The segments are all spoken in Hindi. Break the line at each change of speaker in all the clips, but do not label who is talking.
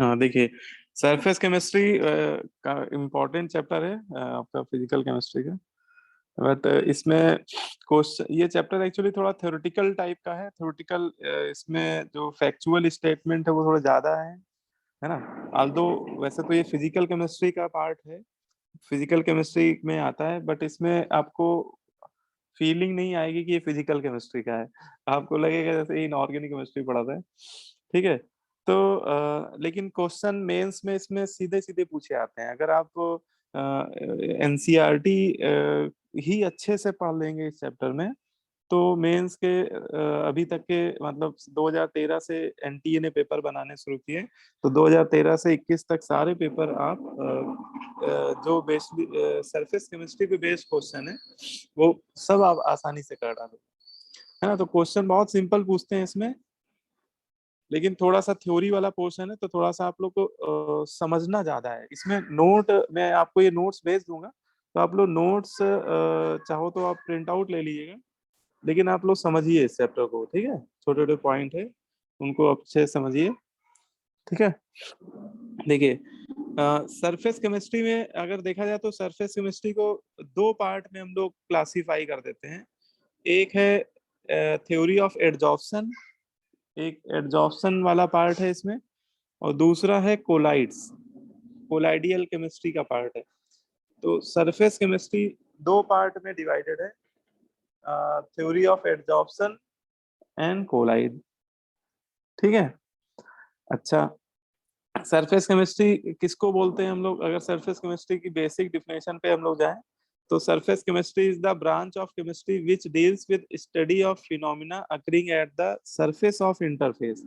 हाँ देखिए, सरफेस केमिस्ट्री का इम्पोर्टेंट चैप्टर है आपका फिजिकल केमिस्ट्री का। बट इसमें क्वेश्चन, ये चैप्टर एक्चुअली थोड़ा थ्योरेटिकल टाइप का है। थ्योरेटिकल, इसमें जो फैक्चुअल स्टेटमेंट है वो थोड़ा ज्यादा है ना। आल्दो वैसे तो ये फिजिकल केमिस्ट्री का पार्ट है, फिजिकल केमिस्ट्री में आता है, बट इसमें आपको फीलिंग नहीं आएगी कि ये फिजिकल केमिस्ट्री का है। आपको लगेगा जैसे इनऑर्गेनिक केमिस्ट्री पढ़ा था। ठीक है। तो लेकिन क्वेश्चन मेंस में इसमें सीधे सीधे पूछे आते हैं। अगर आप एनसीईआरटी ही अच्छे से पढ़ लेंगे इस चैप्टर में, तो मेंस के अभी तक के मतलब 2013 से एनटीए ने पेपर बनाने शुरू किए, तो 2013 से 21 तक सारे पेपर आप जो बेस्ड सरफेस केमिस्ट्री पे बेस्ड क्वेश्चन है वो सब आप आसानी से कर डालो, है ना। तो क्वेश्चन बहुत सिंपल पूछते हैं इसमें, लेकिन थोड़ा सा थ्योरी वाला पोर्शन है, तो थोड़ा सा आप लोग को समझना ज्यादा है इसमें। नोट मैं आपको ये नोट्स भेज दूंगा, तो आप लोग नोट्स चाहो तो आप प्रिंट आउट ले लीजिएगा, लेकिन आप लोग समझिए इस चैप्टर को। ठीक है, छोटे छोटे पॉइंट है, उनको अच्छे से समझिए। ठीक है। देखिए, सरफेस केमिस्ट्री में अगर देखा जाए तो सरफेस केमिस्ट्री को दो पार्ट में हम लोग क्लासिफाई कर देते हैं। एक है थ्योरी ऑफ एडजॉर्प्शन, एक एडजॉर्प्शन वाला पार्ट है इसमें, और दूसरा है कोलाइड्स, कोलाइडियल केमिस्ट्री का पार्ट है। तो सरफेस केमिस्ट्री दो पार्ट में डिवाइडेड है, theory of adsorption and colloid. ठीक है। अच्छा, सरफेस केमिस्ट्री किसको बोलते हैं हम लोग? अगर सरफेस केमिस्ट्री की बेसिक डिफिनेशन पे हम लोग जाएं, तो surface chemistry is the branch of chemistry which deals with study of phenomena occurring at the surface of interface.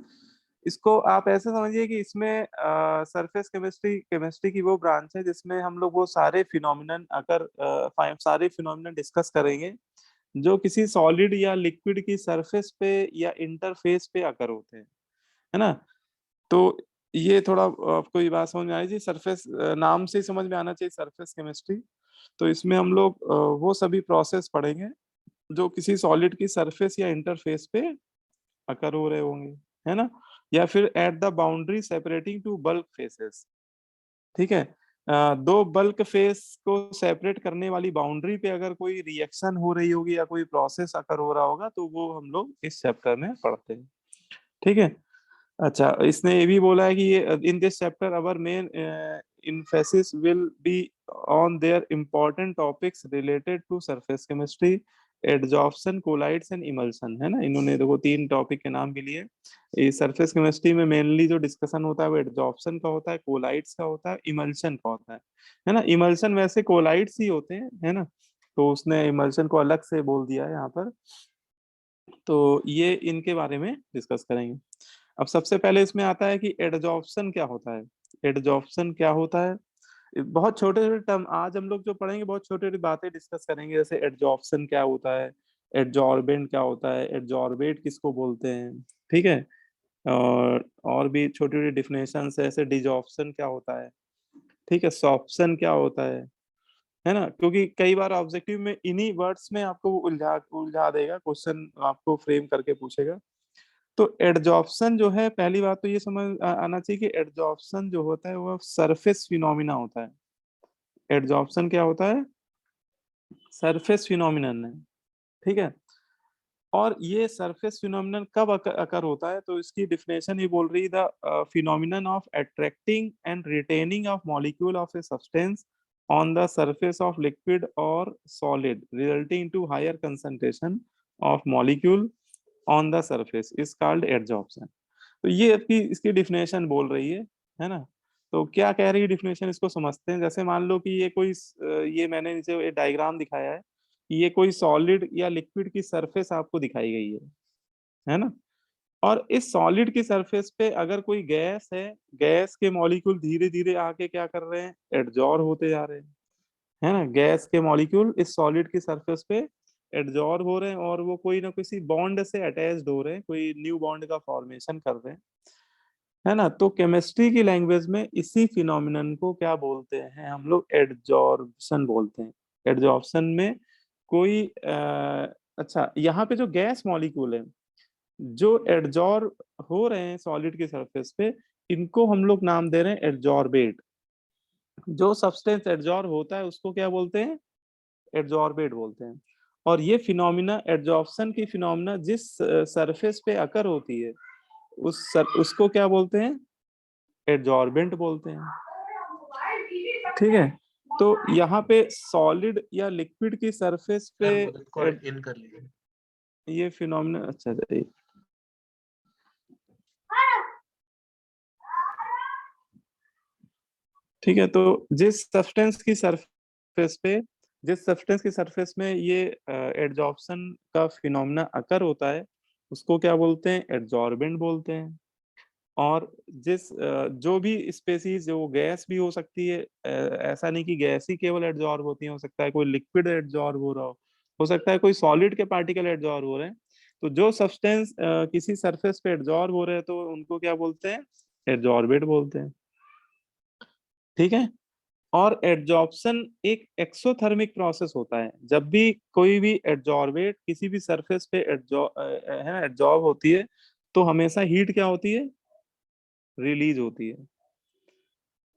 इसको आप ऐसे समझिए कि इसमें सरफेस केमिस्ट्री केमिस्ट्री की वो ब्रांच है जिसमें हम लोग वो सारे फिनोमिनन अगर सारे फिनोमिनन डिस्कस करेंगे जो किसी सॉलिड या लिक्विड की सरफेस पे या इंटरफेस पे अकर होते हैं, है ना। तो ये थोड़ा आपको ये बात समझ में आई थी, सरफेस नाम से ही समझ में आना चाहिए सरफेस केमिस्ट्री। तो इसमें हम लोग वो सभी प्रोसेस पढ़ेंगे जो किसी सॉलिड की सरफेस या इंटरफेस पे अकर हो रहे होंगे, है ना, या फिर at the boundary separating two bulk phases. ठीक है। दो बल्क फेस को सेपरेट करने वाली बाउंड्री पे अगर कोई रिएक्शन हो रही होगी या कोई प्रोसेस अकर हो रहा होगा, तो वो हम लोग इस चैप्टर में पढ़ते हैं। ठीक है। अच्छा, इसने ये भी बोला है कि ये in this chapter our main emphasis will be on their important topics related to surface chemistry, adsorption, colloids and emulsion, है ना। इन्होंने देखो तीन टॉपिक के नाम भी लिए। इस सरफेस केमिस्ट्री में मेनली जो डिस्कशन होता है वो एडजॉर्प्शन का होता है, कोलाइड्स का होता है, इमल्सन का होता है ना। इमल्सन वैसे कोलाइड्स ही होते हैं, है ना, तो उसने इमल्सन को अलग से बोल दिया है यहाँ पर। तो ये इनके बारे में डिस्कस करेंगे। अब सबसे पहले इसमें आता है कि एडजॉर्प्शन क्या होता है। एडजॉर्प्शन क्या होता है, बहुत छोटे छोटे टर्म आज हम लोग जो पढ़ेंगे, बहुत छोटी छोटी बातें डिस्कस करेंगे, जैसे एडजॉर्प्शन क्या होता है, एडजॉर्बेंट क्या होता है, एडजॉर्बेट किसको बोलते हैं। ठीक है। और भी छोटी छोटी डिफिनेशन है, जैसे डिजॉर्प्शन क्या होता है, ठीक है, सॉर्प्शन क्या होता है ना। क्योंकि कई बार ऑब्जेक्टिव में इन्हीं वर्ड्स में आपको उलझा उलझा देगा, क्वेश्चन आपको फ्रेम करके पूछेगा। तो एडजॉर्प्शन जो है, पहली बात तो ये समझ आना चाहिए कि एडजॉर्प्शन जो होता है वो सरफेस फिनोमिना होता है। एडजॉर्प्शन क्या होता है? सरफेस फिनोमिनन है। ठीक है। और ये सरफेस फिनोमिनन कब अकर होता है, तो इसकी डिफिनेशन ये बोल रही है, the phenomenon of attracting and retaining of molecule of a substance on the surface of liquid और solid resulting to higher concentration of molecule on the surface is called adsorption. तो ये आपकी इसकी डिफिनेशन बोल रही है ना। तो क्या कह रही है डिफिनेशन, इसको समझते हैं। जैसे मान लो कि ये कोई ये मैंने नीचे डायग्राम दिखाया है कि ये कोई सॉलिड या लिक्विड की सरफेस आपको दिखाई गई है ना। और इस सॉलिड की सरफेस पे अगर कोई गैस है, गैस के मॉलिक्यूल धीरे धीरे आके क्या कर रहे हैं, एडजॉर्ब होते जा रहे हैं, है ना। गैस के मॉलिक्यूल इस सॉलिड की सरफेस पे एडजॉर्ब हो रहे हैं और वो कोई ना किसी बॉन्ड से अटैच्ड हो रहे हैं, कोई न्यू बॉन्ड का फॉर्मेशन कर रहे हैं, है ना। तो केमिस्ट्री की लैंग्वेज में इसी फिनोमिनन को क्या बोलते हैं हम लोग? एडजॉर्प्शन बोलते हैं। एडजॉर्प्शन में कोई अच्छा, यहाँ पे जो गैस मॉलिक्यूल है जो एडजॉर्ब हो रहे हैं सॉलिड की सरफेस पे, इनको हम लोग नाम दे रहे हैं एड्जॉर्बेट। जो सब्सटेंस एड्जॉर्ब होता है उसको क्या बोलते हैं? एड्जॉर्बेट बोलते हैं। और ये फिनोमिना, एड्जॉर्प्शन की फिनोमिना जिस सरफेस पे अकर होती है उसको क्या बोलते हैं? एड्जॉर्बेंट बोलते हैं। ठीक है, तो यहाँ पे सॉलिड या लिक्विड की सरफेस पे
इन कर लीजिए
ये फिनोमिना, अच्छा जी, ठीक है। तो जिस सब्सटेंस की सरफेस में ये एड्जॉर्प्शन का फिनोमिना अकर होता है उसको क्या बोलते हैं? एड्जॉर्बेंट बोलते हैं। और जो भी स्पेसीज, जो गैस भी हो सकती है, ऐसा नहीं कि गैस ही केवल एड्जॉर्ब होती है, हो सकता है कोई लिक्विड एड्जॉर्ब हो सकता है कोई सॉलिड के पार्टिकल एड्जॉर्ब हो रहे हैं। तो जो सब्सटेंस किसी सरफेस पे एड्जॉर्ब हो रहे हैं तो उनको क्या बोलते हैं? एड्जॉर्बेट बोलते हैं। ठीक है। और एड्जॉर्प्शन एक एक्सोथर्मिक प्रोसेस होता है। जब भी कोई भी एड्जॉर्बेट किसी भी सरफेस पे एड्जॉर्ब होती है तो हमेशा हीट क्या होती है? रिलीज होती है।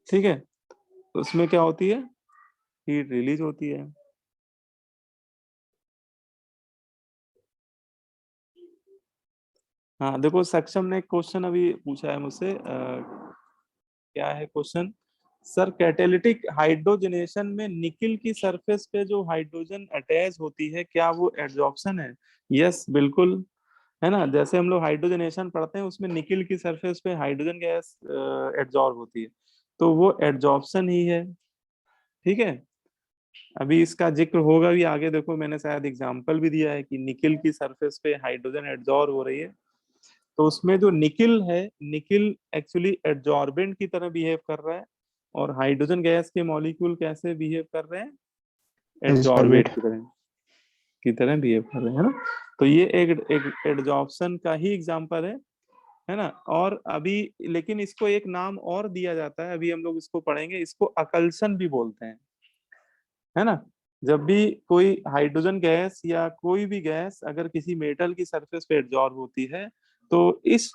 ठीक है, तो उसमें क्या होती है? हीट रिलीज होती है। हाँ देखो, सक्षम ने एक क्वेश्चन अभी पूछा है मुझसे, क्या है क्वेश्चन? सर, कैटेलिटिक हाइड्रोजनेशन में निकिल की सरफेस पे जो हाइड्रोजन अटैच होती है क्या वो एड्जॉर्प्शन है? यस, बिल्कुल। है ना, जैसे हम लोग हाइड्रोजनेशन पढ़ते हैं उसमें निकिल की सरफेस पे हाइड्रोजन गैस एड्जॉर्ब होती है, तो वो एड्जॉर्प्शन ही है। ठीक है, अभी इसका जिक्र होगा भी आगे। देखो मैंने शायद एग्जांपल भी दिया है कि निकिल की सरफेस पे हाइड्रोजन एड्जॉर्ब हो रही है, तो उसमें जो निकिल है, निकिल एक्चुअली एड्जॉर्बेंट की तरह बिहेव कर रहा है। और हाइड्रोजन गैस के मॉलिक्यूल कैसे बिहेव कर रहे हैं? Adsorbate
absorbent.
की तरह बिहेव कर रहे हैं, है ना। तो ये एक एड्जॉर्प्शन का ही एग्जांपल है ना। और अभी लेकिन इसको एक नाम और दिया जाता है, अभी हम लोग इसको पढ़ेंगे, इसको अकल्सन भी बोलते हैं, है ना। जब भी कोई हाइड्रोजन गैस या कोई भी गैस अगर किसी मेटल की सरफेस पे एड्जॉर्ब होती है तो इस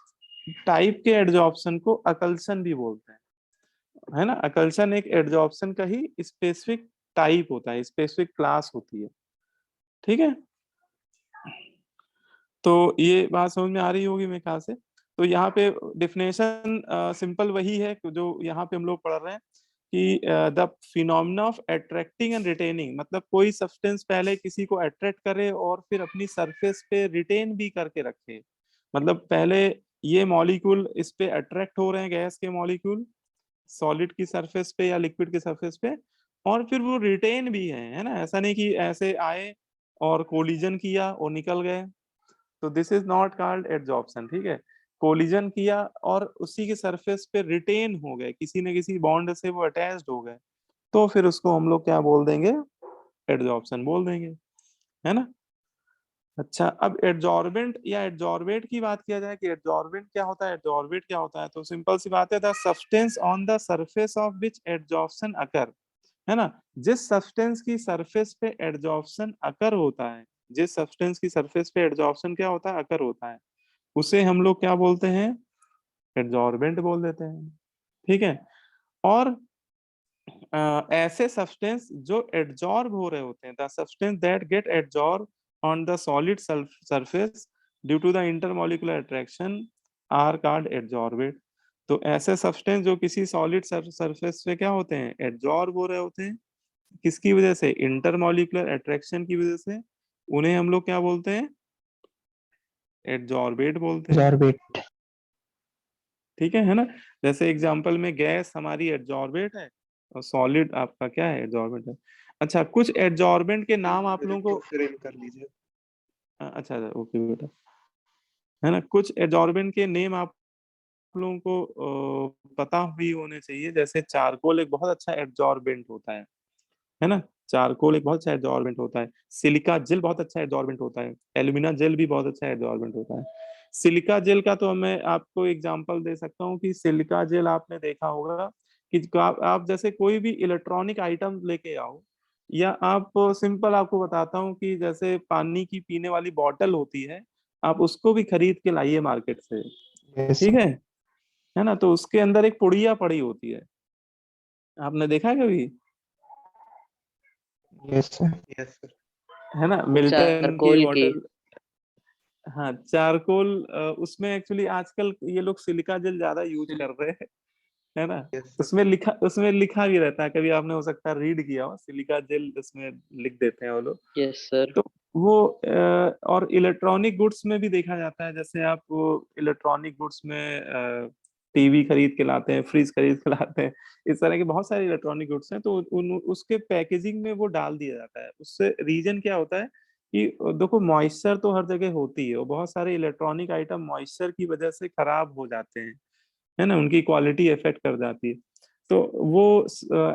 टाइप के एड्जॉर्प्शन को अकल्सन भी बोलते हैं, है ना। अकल्सन एक एड्जॉर्प्शन का ही स्पेसिफिक टाइप होता है, स्पेसिफिक क्लास होती है। ठीक है, तो ये बात समझ में आ रही होगी मेरे ख्याल से। तो यहाँ पे डेफिनेशन सिंपल वही है जो यहाँ पे हम लोग पढ़ रहे हैं कि the phenomena of attracting and retaining, मतलब कोई सब्सटेंस पहले किसी को अट्रैक्ट करे और फिर अपनी सरफेस पे रिटेन भी करके रखे। मतलब पहले ये मॉलिक्यूल इस पे अट्रैक्ट हो रहे हैं, गैस के मॉलिक्यूल सॉलिड की सरफेस पे या लिक्विड की सरफेस पे, और फिर वो रिटेन भी है ना। ऐसा नहीं कि ऐसे आए और कोलिजन किया और निकल गए, तो this is not called adsorption. ठीक है, कोलिजन किया और उसी के सरफेस पे रिटेन हो गए, किसी न किसी बॉन्ड से वो अटैच्ड हो गए, तो फिर उसको हम लोग क्या बोल देंगे? एड्जॉर्प्शन बोल देंगे, है ना। अच्छा, अब एड्जॉर्बेंट या एड्जॉर्बेट की बात किया जाए कि एड्जॉर्बेंट क्या होता है, एड्जॉर्बेट क्या होता है, तो सिंपल सी बात है, the substance on the surface of which adsorption occur, है ना। जिस सब्सटेंस की सरफेस पे एड्जॉर्प्शन अकर होता है, जिस सब्सटेंस की सरफेस पे एड्जॉर्प्शन क्या होता है? अकर होता है, उसे हम लोग क्या बोलते हैं? एड्जॉर्बेंट बोल देते हैं। ठीक है, और ऐसे सब्सटेंस जो एड्जॉर्ब हो रहे होते हैं, the substance that get adsorb on the solid surface due to the intermolecular attraction are called adsorbate. तो ऐसे सब्सटेंस जो किसी सॉलिड सरफेस पे क्या होते हैं? एड्जॉर्ब हो रहे होते हैं, किसकी वजह से? इंटरमॉलिक्यूलर अट्रैक्शन की वजह से, उन्हें हम लोग क्या बोलते हैं? एड्जॉर्बेट बोलते हैं।
एब्जॉर्बेट।
ठीक है ना। जैसे एग्जांपल में गैस हमारी एड्जॉर्बेट है और सॉलिड आपका क्या है? एड्जॉर्बेट है। अच्छा, कुछ एड्जॉर्बेंट के नाम आप लोगों को,
फिर इन कर लीजिए
अच्छा अच्छा, ओके बेटा, है ना। कुछ एड्जॉर्बेंट के नेम आप लोगों को पता भी होने चाहिए। जैसे चारकोल एक बहुत अच्छा एड्जॉर्बेंट होता है ना। चारकोल एक बहुत अच्छा एडजॉर्बेंट होता है। सिलिका जेल बहुत अच्छा एडजॉर्बेंट होता है। एल्यूमिना जेल भी बहुत अच्छा एडजॉर्बेंट होता है। सिलिका जेल का तो मैं आपको एग्जांपल दे सकता हूँ कि सिलिका जेल आपने देखा होगा कि आप जैसे कोई भी इलेक्ट्रॉनिक आइटम लेके आओ, या आप सिंपल आपको बताता हूँ कि जैसे पानी की पीने वाली बॉटल होती है, आप उसको भी खरीद के लाइए मार्केट से।
यस
ठीक
सर।
है, है ना, तो उसके अंदर एक पुड़िया पड़ी होती है, आपने देखा है कभी?
Yes sir. Yes sir.
है ना, मिल्टन की
चारकोल की।
बॉटल। हाँ, चारकोल। उसमें एक्चुअली आजकल ये लोग सिलिका जेल ज्यादा यूज कर रहे हैं, है ना।
Yes sir.
उसमें लिखा भी रहता है, कभी आपने हो सकता है रीड किया हो, सिलिका जेल उसमें लिख देते हैं वो लोग।
Yes sir.
तो वो और इलेक्ट्रॉनिक गुड्स में भी देखा जाता है, जैसे आप वो इलेक्ट्रॉनिक गुड्स में टीवी खरीद के लाते हैं, फ्रिज खरीद के लाते हैं, इस तरह के बहुत सारे इलेक्ट्रॉनिक गुड्स हैं, तो उसके पैकेजिंग में वो डाल दिया जाता है। उससे रीजन क्या होता है कि देखो, मॉइस्चर तो हर जगह होती है, और बहुत सारे इलेक्ट्रॉनिक आइटम मॉइस्चर की वजह से खराब हो जाते हैं, है ना, उनकी क्वालिटी इफेक्ट कर जाती है। तो वो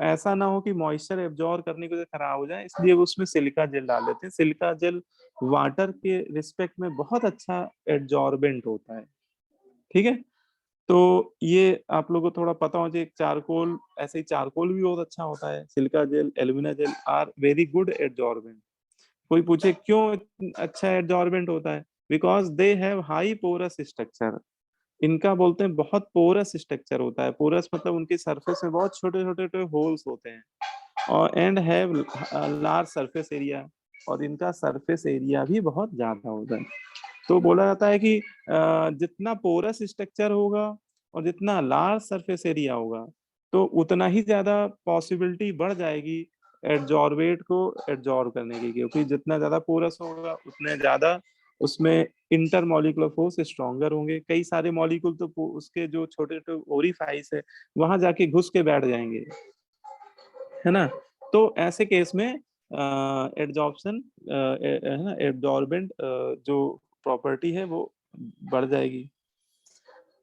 ऐसा ना हो कि मॉइस्चर एब्जॉर्ब करने की वजह से खराब हो जाए, इसलिए वो उसमें सिलिका जेल डाल देते हैं। सिलिका जेल वाटर के रिस्पेक्ट में बहुत अच्छा एब्जॉर्बेंट होता है, ठीक है। तो ये आप लोगों को थोड़ा पता हो, एक चारकोल, ऐसे ही चारकोल भी बहुत अच्छा होता है, silica gel, alumina gel are very good absorbent. कोई पूछे क्यों अच्छा एब्जॉर्बेंट होता है? Because they have high porous structure. इनका बोलते हैं बहुत पोरस स्ट्रक्चर होता है, पोरस मतलब उनकी सरफेस में बहुत छोटे छोटे होल्स होते हैं, और and have large surface area, और इनका सरफेस एरिया भी बहुत ज्यादा होता है। तो बोला जाता है कि जितना पोरस स्ट्रक्चर होगा और जितना लार्ज सरफेस एरिया होगा, तो उतना ही ज्यादा पॉसिबिलिटी बढ़ जाएगी एड्जॉर्बेट को एड्जॉर्ब करने की, क्योंकि जितना ज्यादा पोरस होगा उतने ज्यादा उसमें इंटरमॉलिक्यूलर फोर्स स्ट्रॉन्गर होंगे। कई सारे मॉलिक्यूल तो उसके जो छोटे छोटे ओरिफाइस है वहां जाके घुस के बैठ जाएंगे, है ना। तो ऐसे केस में एड्जॉर्प्शन, है ना, एब्जॉर्बेंट जो प्रॉपर्टी है वो बढ़ जाएगी।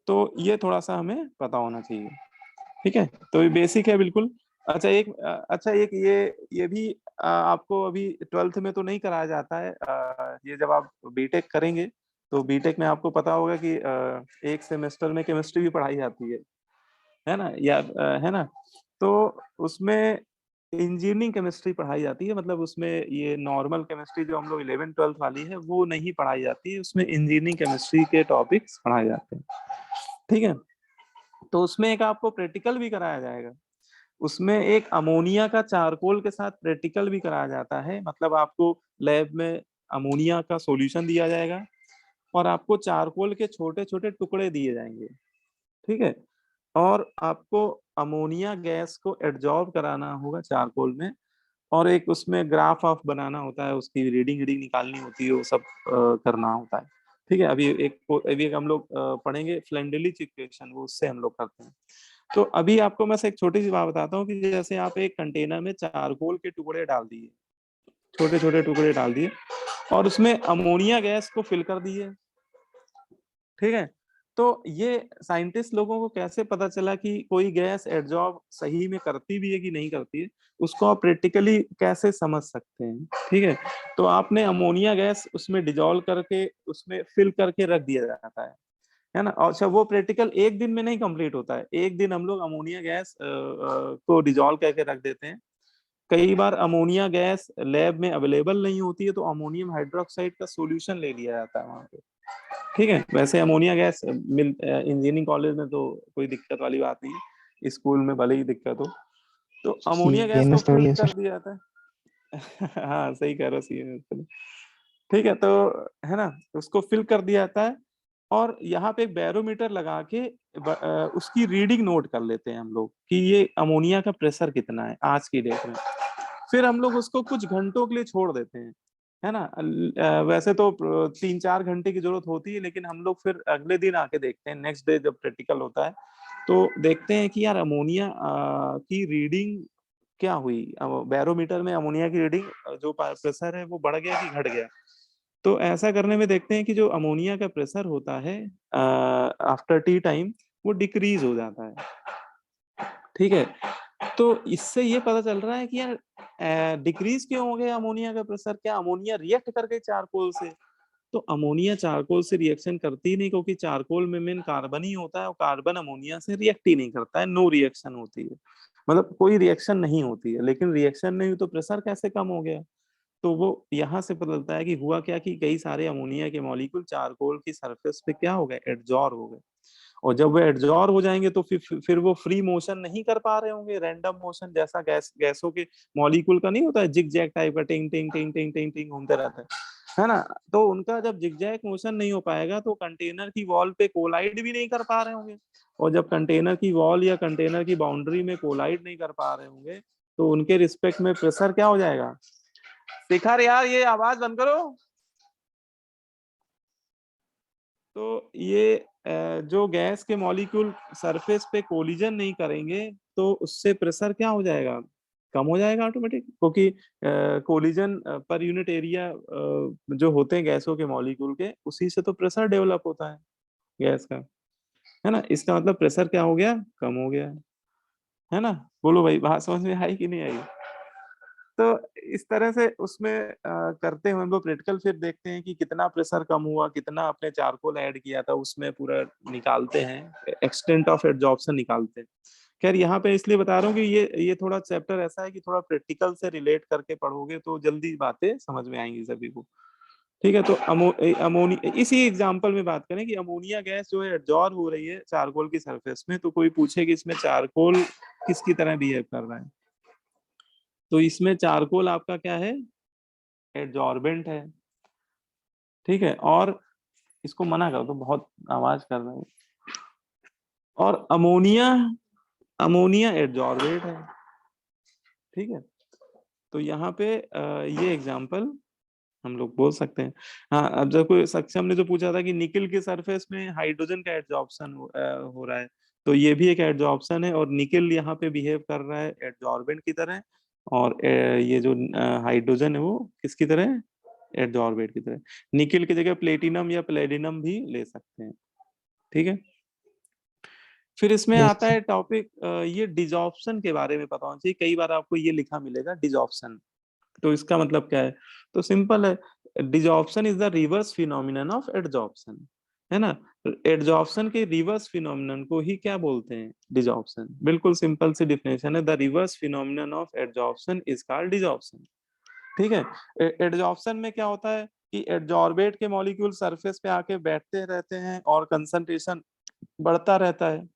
तो ये थोड़ा सा हमें पता होना चाहिए, ठीक है। तो ये बेसिक है बिल्कुल। अच्छा एक ये भी आपको अभी 12th में तो नहीं कराया जाता है, ये जब आप बीटेक करेंगे तो बीटेक में आपको पता होगा कि एक सेमेस्टर में केमिस्ट्री भी पढ़ाई जाती है ना, या है ना। तो उसमें इंजीनियरिंग केमिस्ट्री पढ़ाई जाती है, मतलब उसमें ये नॉर्मल केमिस्ट्री जो हम लोग 11 12 वाली है वो नहीं पढ़ाई जाती है, उसमें इंजीनियरिंग केमिस्ट्री के टॉपिक्स पढ़ाए जाते हैं, ठीक है। तो उसमें एक आपको प्रैक्टिकल भी कराया जाएगा, उसमें एक अमोनिया का चारकोल के साथ प्रैक्टिकल भी कराया जाता है, मतलब आपको लैब में अमोनिया का सॉल्यूशन दिया जाएगा और आपको चारकोल के छोटे छोटे टुकड़े दिए जाएंगे, ठीक है। और आपको अमोनिया गैस को एब्जॉर्ब कराना होगा चारकोल में, और एक उसमें ग्राफ ऑफ बनाना होता है, उसकी रीडिंग रीडिंग निकालनी होती है, वो सब करना होता है, ठीक है। अभी एक हम लोग पढ़ेंगे फ्लेंडलिच इक्वेशन, वो उससे हम लोग करते हैं। तो अभी आपको मैं एक छोटी सी बात बताता हूँ कि जैसे आप एक कंटेनर में चारकोल के टुकड़े डाल दिए, छोटे छोटे टुकड़े डाल दिए, और उसमें अमोनिया गैस को फिल कर दिए, ठीक है। तो ये साइंटिस्ट लोगों को कैसे पता चला कि कोई गैस एड्जॉर्ब सही में करती भी है कि नहीं करती है, उसको आप प्रैक्टिकली कैसे समझ सकते हैं, ठीक है। तो आपने अमोनिया गैस उसमें डिजोल्व करके उसमें फिल करके रख दिया जाता है ना। और अच्छा, वो प्रैक्टिकल एक दिन में नहीं कंप्लीट होता है, एक दिन हम लोग अमोनिया गैस को डिजोल्व करके रख देते हैं। कई बार अमोनिया गैस लैब में अवेलेबल नहीं होती है, तो अमोनियम हाइड्रोक्साइड का सॉल्यूशन ले लिया जाता है वहां पे, ठीक है। वैसे अमोनिया गैस इंजीनियरिंग कॉलेज में तो कोई दिक्कत वाली बात नहीं है, स्कूल में भले ही दिक्कत हो, तो अमोनिया गैस को
सीएमएस थोड़ी
फिल
है
कर
सर।
दिया जाता है। हाँ सही कह रहे हो, सी, ठीक है। तो है ना, उसको फिल कर दिया जाता है, और यहाँ पे एक बैरोमीटर लगा के उसकी रीडिंग नोट कर लेते हैं हम लोग कि ये अमोनिया का प्रेशर कितना है आज की डेट में। फिर हम लोग उसको कुछ घंटों के लिए छोड़ देते हैं, है ना। वैसे तो 3 4 घंटे की जरूरत होती है, लेकिन हम लोग फिर अगले दिन आके देखते हैं, नेक्स्ट डे जब प्रैक्टिकल होता है तो देखते हैं कि यार अमोनिया की रीडिंग क्या हुई, बैरोमीटर में अमोनिया की रीडिंग जो प्रेशर है वो बढ़ गया कि घट गया। तो ऐसा करने में देखते हैं कि जो अमोनिया का प्रेशर होता है आफ्टर टी टाइम वो डिक्रीज हो जाता है, ठीक है। तो इससे ये पता चल रहा है कि यार डिक्रीज क्यों हो गया अमोनिया का प्रेशर, क्या अमोनिया रिएक्ट कर गई चारकोल से? तो अमोनिया चारकोल से रिएक्शन करती ही नहीं, क्योंकि चारकोल में मेन कार्बन ही होता है, और कार्बन अमोनिया से रिएक्ट ही नहीं करता है, नो रिएक्शन होती है, मतलब कोई रिएक्शन नहीं होती है। लेकिन रिएक्शन नहीं हुई तो प्रेशर कैसे कम हो गया? तो वो यहाँ से पता चलता है कि हुआ क्या कि कई सारे अमोनिया के मॉलिक्यूल चारकोल की सरफेस पे क्या हो गए, एडजॉर्ब हो गए, और जब वो एड्जॉर्ब हो जाएंगे तो फिर वो फ्री मोशन नहीं कर पा रहे होंगे, रैंडम मोशन जैसा गैसों के मॉलिक्यूल का नहीं होता है, जिग जैग टाइप का टिंग टिंग टिंग टिंग टिंग टिंग घूमते रहता है ना। तो उनका जब जिग जैग मोशन नहीं हो पाएगा तो कंटेनर की वॉल पे कोलाइड भी नहीं कर पा रहे होंगे, और जब कंटेनर की वॉल या कंटेनर की बाउंड्री में कोलाइड नहीं कर पा रहे होंगे तो उनके रिस्पेक्ट में प्रेशर क्या हो जाएगा। शिखर यार ये आवाज बंद करो। तो ये जो गैस के मॉलिक्यूल सरफेस पे कोलिजन नहीं करेंगे तो उससे प्रेशर क्या हो जाएगा, कम हो जाएगा ऑटोमेटिक, क्योंकि कोलिजन पर यूनिट एरिया जो होते हैं गैसों के मॉलिक्यूल के, उसी से तो प्रेशर डेवलप होता है गैस का, है ना। इसका मतलब प्रेशर क्या हो गया, कम हो गया, है ना। बोलो भाई बात समझ में आई कि नहीं आई। तो इस तरह से उसमें करते हुए हम लोग प्रैक्टिकल फिर देखते हैं कि कितना प्रेशर कम हुआ, कितना आपने चारकोल ऐड किया था उसमें पूरा निकालते हैं, एक्सटेंट ऑफ एडजॉर्प्शन निकालते हैं। खैर यहाँ पे इसलिए बता रहा हूँ कि ये थोड़ा चैप्टर ऐसा है कि थोड़ा प्रैक्टिकल से रिलेट करके पढ़ोगे तो जल्दी बातें समझ में आएंगी सभी को। ठीक है, तो अमोनिया, इसी एग्जांपल में बात करें कि अमोनिया गैस जो है एडजॉर्ब हो रही है चारकोल की सरफेस में, तो कोई पूछे कि इसमें चारकोल किसकी तरह बिहेव कर रहा है, तो इसमें चारकोल आपका क्या है, एडजॉर्बेंट है। ठीक है, और इसको मना कर दो, बहुत आवाज कर रहा है। और अमोनिया, अमोनिया एडजॉर्बेट है। ठीक है, तो यहाँ पे ये एग्जांपल हम लोग बोल सकते हैं। हाँ, अब जब कोई सक्षम ने जो पूछा था कि निकिल के सरफेस में हाइड्रोजन का एडजॉर्प्शन हो रहा है, तो ये भी एक एडजॉर्प्शन है, और निकिल यहाँ पे बिहेव कर रहा है एडजॉर्बेंट की तरह, और ये जो हाइड्रोजन है वो किसकी तरह है, एडजॉर्बेट की तरह। निकिल की जगह प्लेटिनम या प्लेटिनम भी ले सकते हैं। ठीक है, फिर इसमें आता
यस।
है टॉपिक ये डिजॉर्प्शन के बारे में पता होना चाहिए। कई बार आपको ये लिखा मिलेगा डिजॉर्प्शन, तो इसका मतलब क्या है, तो सिंपल है, desorption is the reverse phenomenon of adsorption, है ना। एडजॉर्प्शन के रिवर्स फिनोमिनन को ही क्या बोलते हैं, डिजॉर्प्शन। बिल्कुल सिंपल सी डिफिनेशन है, the reverse phenomenon of adsorption is called desorption. ठीक है, एडजॉर्प्शन में क्या होता है कि एडजॉर्बेट के मॉलिक्यूल सरफेस पे आके बैठते रहते हैं और कंसंट्रेशन बढ़ता रहता है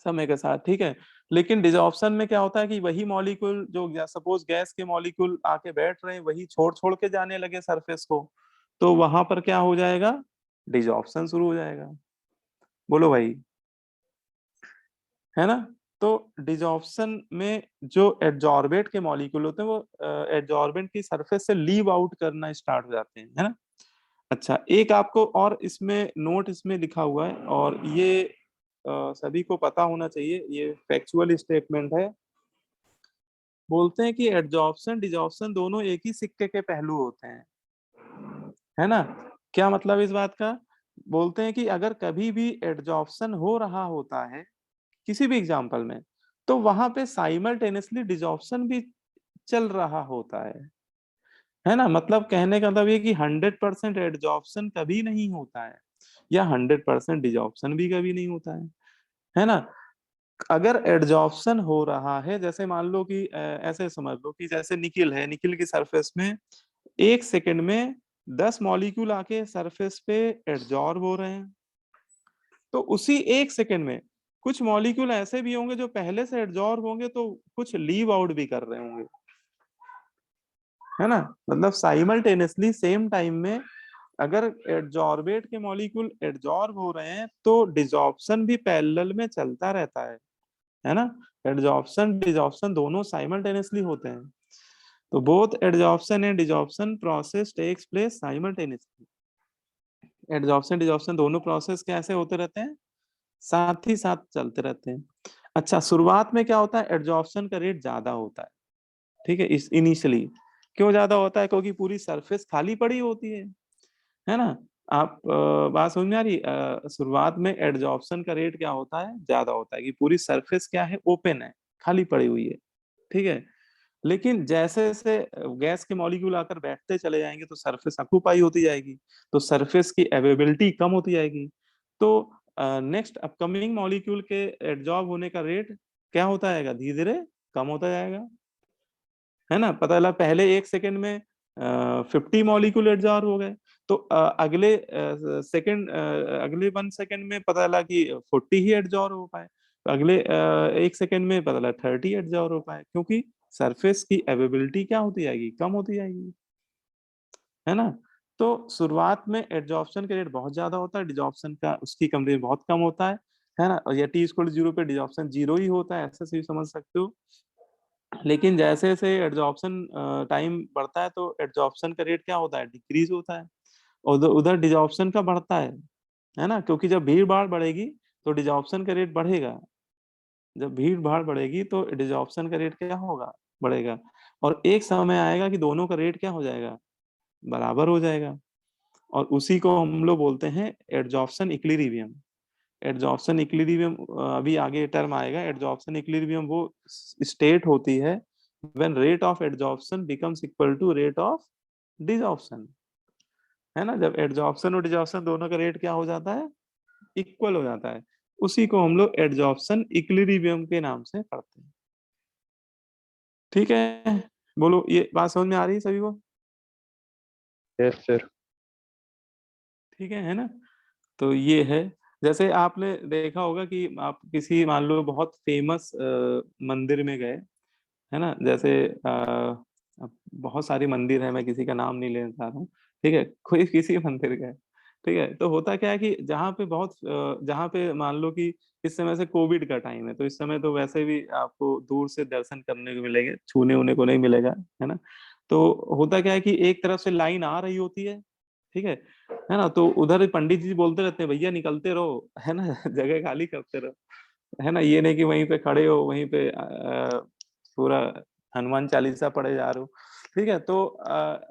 समय के साथ। ठीक है, लेकिन डिजॉर्प्शन में क्या होता है कि वही मॉलिक्यूल जो सपोज गैस के मॉलिक्यूल आके बैठ रहे हैं वही छोड़ छोड़ के जाने लगे सरफेस को, तो वहां पर क्या हो जाएगा, डिजॉर्प्शन शुरू हो जाएगा। बोलो भाई, है ना। तो डिजॉर्प्शन में जो एडजॉर्बेट के मॉलिक्यूल होते हैं वो एडजॉर्बेंट की सरफेस से लीव आउट करना स्टार्ट हो जाते हैं, है ना। अच्छा, एक आपको और इसमें नोट इसमें लिखा हुआ है, और ये सभी को पता होना चाहिए, ये फैक्चुअल स्टेटमेंट है। बोलते हैं कि एडजॉर्प्शन डिजॉर्प्शन दोनों एक ही सिक्के के पहलू होते हैं, है ना। क्या मतलब इस बात का, बोलते हैं कि अगर कभी भी एडजॉर्प्शन हो रहा होता है किसी भी एग्जांपल में, तो वहां पे साइमल्टेनियसली डिजॉर्प्शन भी चल रहा होता है ना। मतलब कहने का मतलब ये कि 100% एडजॉर्प्शन कभी नहीं होता है, या 100% डिजॉर्प्शन भी कभी नहीं होता है ना। अगर एडजॉर्प्शन हो रहा है, जैसे मान लो कि ऐसे समझ लो कि जैसे निकिल है, निकिल की सरफेस में 1 सेकंड में 10 मॉलिक्यूल आके सरफेस पे एडजॉर्ब हो रहे हैं, तो उसी 1 सेकंड में कुछ मॉलिक्यूल ऐसे भी होंगे जो पहले से एडजॉर्ब होंगे, तो कुछ लीव आउट भी कर रहे होंगे, है ना। मतलब साइमल्टेनियसली सेम टाइम में अगर एडजॉर्बेट के मॉलिक्यूल एडजॉर्ब हो रहे हैं तो डिजॉर्प्शन भी पैरेलल में चलता रहता है ना। एडजॉर्प्शन डिजॉर्प्शन दोनों साइमल्टेनियसली होते हैं, तो both adsorption and desorption process takes place simultaneously. Adsorption desorption दोनों प्रोसेस कैसे होते रहते हैं, साथ ही साथ चलते रहते हैं। अच्छा, शुरुआत में क्या होता है, एडजॉर्प्शन का रेट ज्यादा होता है। ठीक है, इस इनिशियली क्यों ज्यादा होता है, क्योंकि पूरी सरफेस खाली पड़ी होती है ना। आप बात समझ में आ रही, शुरुआत में एडजॉर्प्शन का रेट क्या होता है, ज्यादा होता है कि पूरी सरफेस क्या है, ओपन है, खाली पड़ी हुई है। ठीक है, लेकिन जैसे जैसे गैस के मॉलिक्यूल आकर बैठते चले जाएंगे तो सरफेस ऑक्यूपाई होती जाएगी, तो सरफेस की अवेलेबिलिटी कम होती जाएगी, तो नेक्स्ट अपकमिंग मॉलिक्यूल के एडजॉर्ब होने का रेट क्या होता जाएगा, धीरे धीरे कम होता जाएगा, है ना। पता चला पहले 1 सेकंड में 50 मॉलिक्यूल एडजॉर्ब हो गए, तो अगले सेकंड अगले 1 सेकंड में पता चला कि 40 ही एडजॉर्ब हो पाए, तो अगले 1 सेकंड में पता चला 30 एडजॉर्ब हो पाए, क्योंकि सरफेस की अवेबिलिटी क्या होती जाएगी, कम होती जाएगी, है ना। तो शुरुआत में एडजॉर्प्शन का रेट बहुत ज्यादा होता है, डिजॉर्प्शन का उसकी कंपेयर बहुत कम होता है ना। और या टी इक्वल 0 पे डिजॉर्प्शन 0 ही होता है, ऐसे से भी समझ सकते हो। लेकिन जैसे जैसे एडजॉर्प्शन टाइम बढ़ता है तो एडजॉर्प्शन का रेट क्या होता है, डिक्रीज होता है। और उधर उधर डिजॉर्प्शन का बढ़ता है ना, क्योंकि जब भीड़ भाड़ बढ़ेगी तो डिजॉर्प्शन का रेट बढ़ेगा। जब भीड़ भाड़ बढ़ेगी तो डिजॉर्प्शन का रेट क्या होगा, बढ़ेगा। और एक समय आएगा कि दोनों का रेट क्या हो जाएगा, बराबर हो जाएगा। और उसी को हम लोग बोलते हैं एडजॉर्प्शन इक्विलिब्रियम। एडजॉर्प्शन इक्विलिब्रियम अभी आगे टर्म आएगा। एडजॉर्प्शन इक्विलिब्रियम वो स्टेट होती है when rate of adsorption becomes equal to rate of desorption, है ना। जब एडजॉर्प्शन और डिजॉर्प्शन दोनों का रेट क्या हो जाता है, इक्वल हो जाता है, उसी को हम लोग एडजॉर्प्शन इक्विलिब्रियम के नाम से पढ़ते हैं। ठीक है, बोलो ये बात समझ में आ रही है सभी को?
Yes sir.
ठीक है ना। तो ये है, जैसे आपने देखा होगा कि आप किसी मान लो बहुत फेमस मंदिर में गए, है ना। जैसे अब बहुत सारी मंदिर है, मैं किसी का नाम नहीं लेना चाह रहा हूँ, ठीक है। कोई किसी मंदिर गए, ठीक है, तो होता क्या है कि जहाँ पे बहुत जहाँ पे मान लो कि इस समय से कोविड का टाइम है, तो इस समय तो वैसे भी आपको दूर से दर्शन करने को मिलेंगे, छूने उने को नहीं मिलेगा, है ना। तो होता क्या है कि एक तरफ से लाइन आ रही होती ठीक है ना। तो उधर पंडित जी बोलते रहते हैं भैया निकलते रहो, है ना, जगह खाली करते रहो, है ना। ये नहीं कि वहीं पे खड़े हो, वहीं पे पूरा हनुमान चालीसा पढ़े जा रहे हो, ठीक है। तो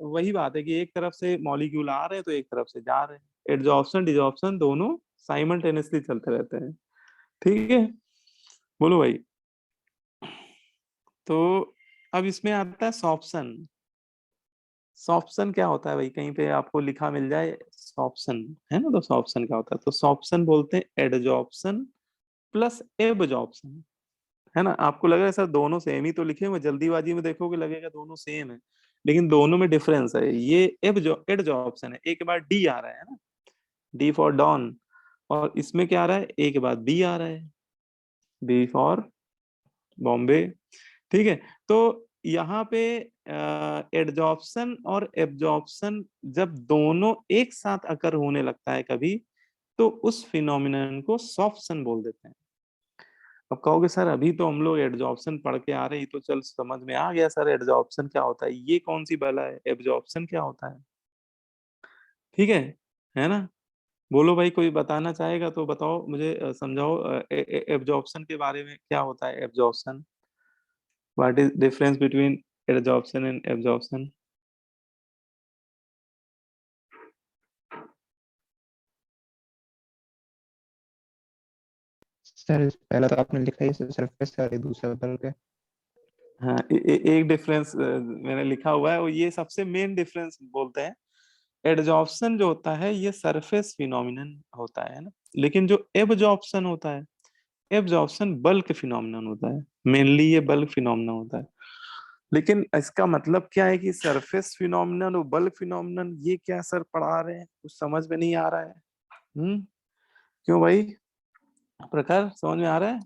वही बात है कि एक तरफ से मॉलिक्यूल आ रहे हैं तो एक तरफ से जा रहे हैं, एडजॉर्प्शन डिजॉर्प्शन दोनों साइमल्टेनियसली चलते रहते हैं, ठीक है। बोलो भाई। तो अब इसमें आता है सॉप्शन। सॉप्शन क्या होता है भाई, कहीं पे आपको लिखा मिल जाए सॉप्शन, है ना। तो सॉप्शन क्या होता है, तो सॉप्शन बोलते हैं एडजॉर्प्शन प्लस एबजॉर्प्शन, है ना। आपको लग रहा है सर दोनों सेम ही तो लिखे हुए, जल्दीबाजी में देखोगे लगेगा दोनों सेम है, लेकिन दोनों में डिफरेंस है। ये एडजॉर्प्शन है, एक के बाद डी आ रहा है ना, डी फॉर डॉन। और इसमें क्या आ रहा है, ए के बाद बी आ रहा है, बी फॉर बॉम्बे, ठीक है। तो यहाँ पे एडजॉर्प्शन और एब्जॉर्प्शन जब दोनों एक साथ अकर होने लगता है कभी, तो उस फिनोमिनन को सॉप्शन बोल देते हैं। अब कहोगे सर अभी तो हम लोग एडजॉर्प्शन पढ़ के आ रहे हैं, तो चल समझ में आ गया सर एडजॉर्प्शन क्या होता है, ये कौन सी बला है, एब्जॉर्प्शन क्या होता है, ठीक है ना। बोलो भाई, कोई बताना चाहेगा तो बताओ मुझे, समझाओ एब्जॉर्प्शन के बारे में, क्या होता है absorption, what is difference between adsorption and absorption.
Sir पहला तो आपने लिखा ही सरफेस का, दूसरा बल का।
हाँ, एक डिफरेंस मैंने लिखा हुआ है, और ये सबसे मेन डिफरेंस बोलते हैं। एडजॉर्प्शन जो होता है ये सरफेस फिनोमिनन होता है ना, लेकिन जो एब्जॉर्प्शन होता है, एब्जॉर्प्शन बल्क फिनोमिनन होता है, मेनली ये बल्क फिनोमिनन होता है। लेकिन इसका मतलब क्या है कि सरफेस फिनोमिनन और बल्क फिनोमिनन ये क्या सर पढ़ा रहे हैं, कुछ समझ में नहीं आ रहा है। क्यों भाई, प्रखर समझ में आ रहा है?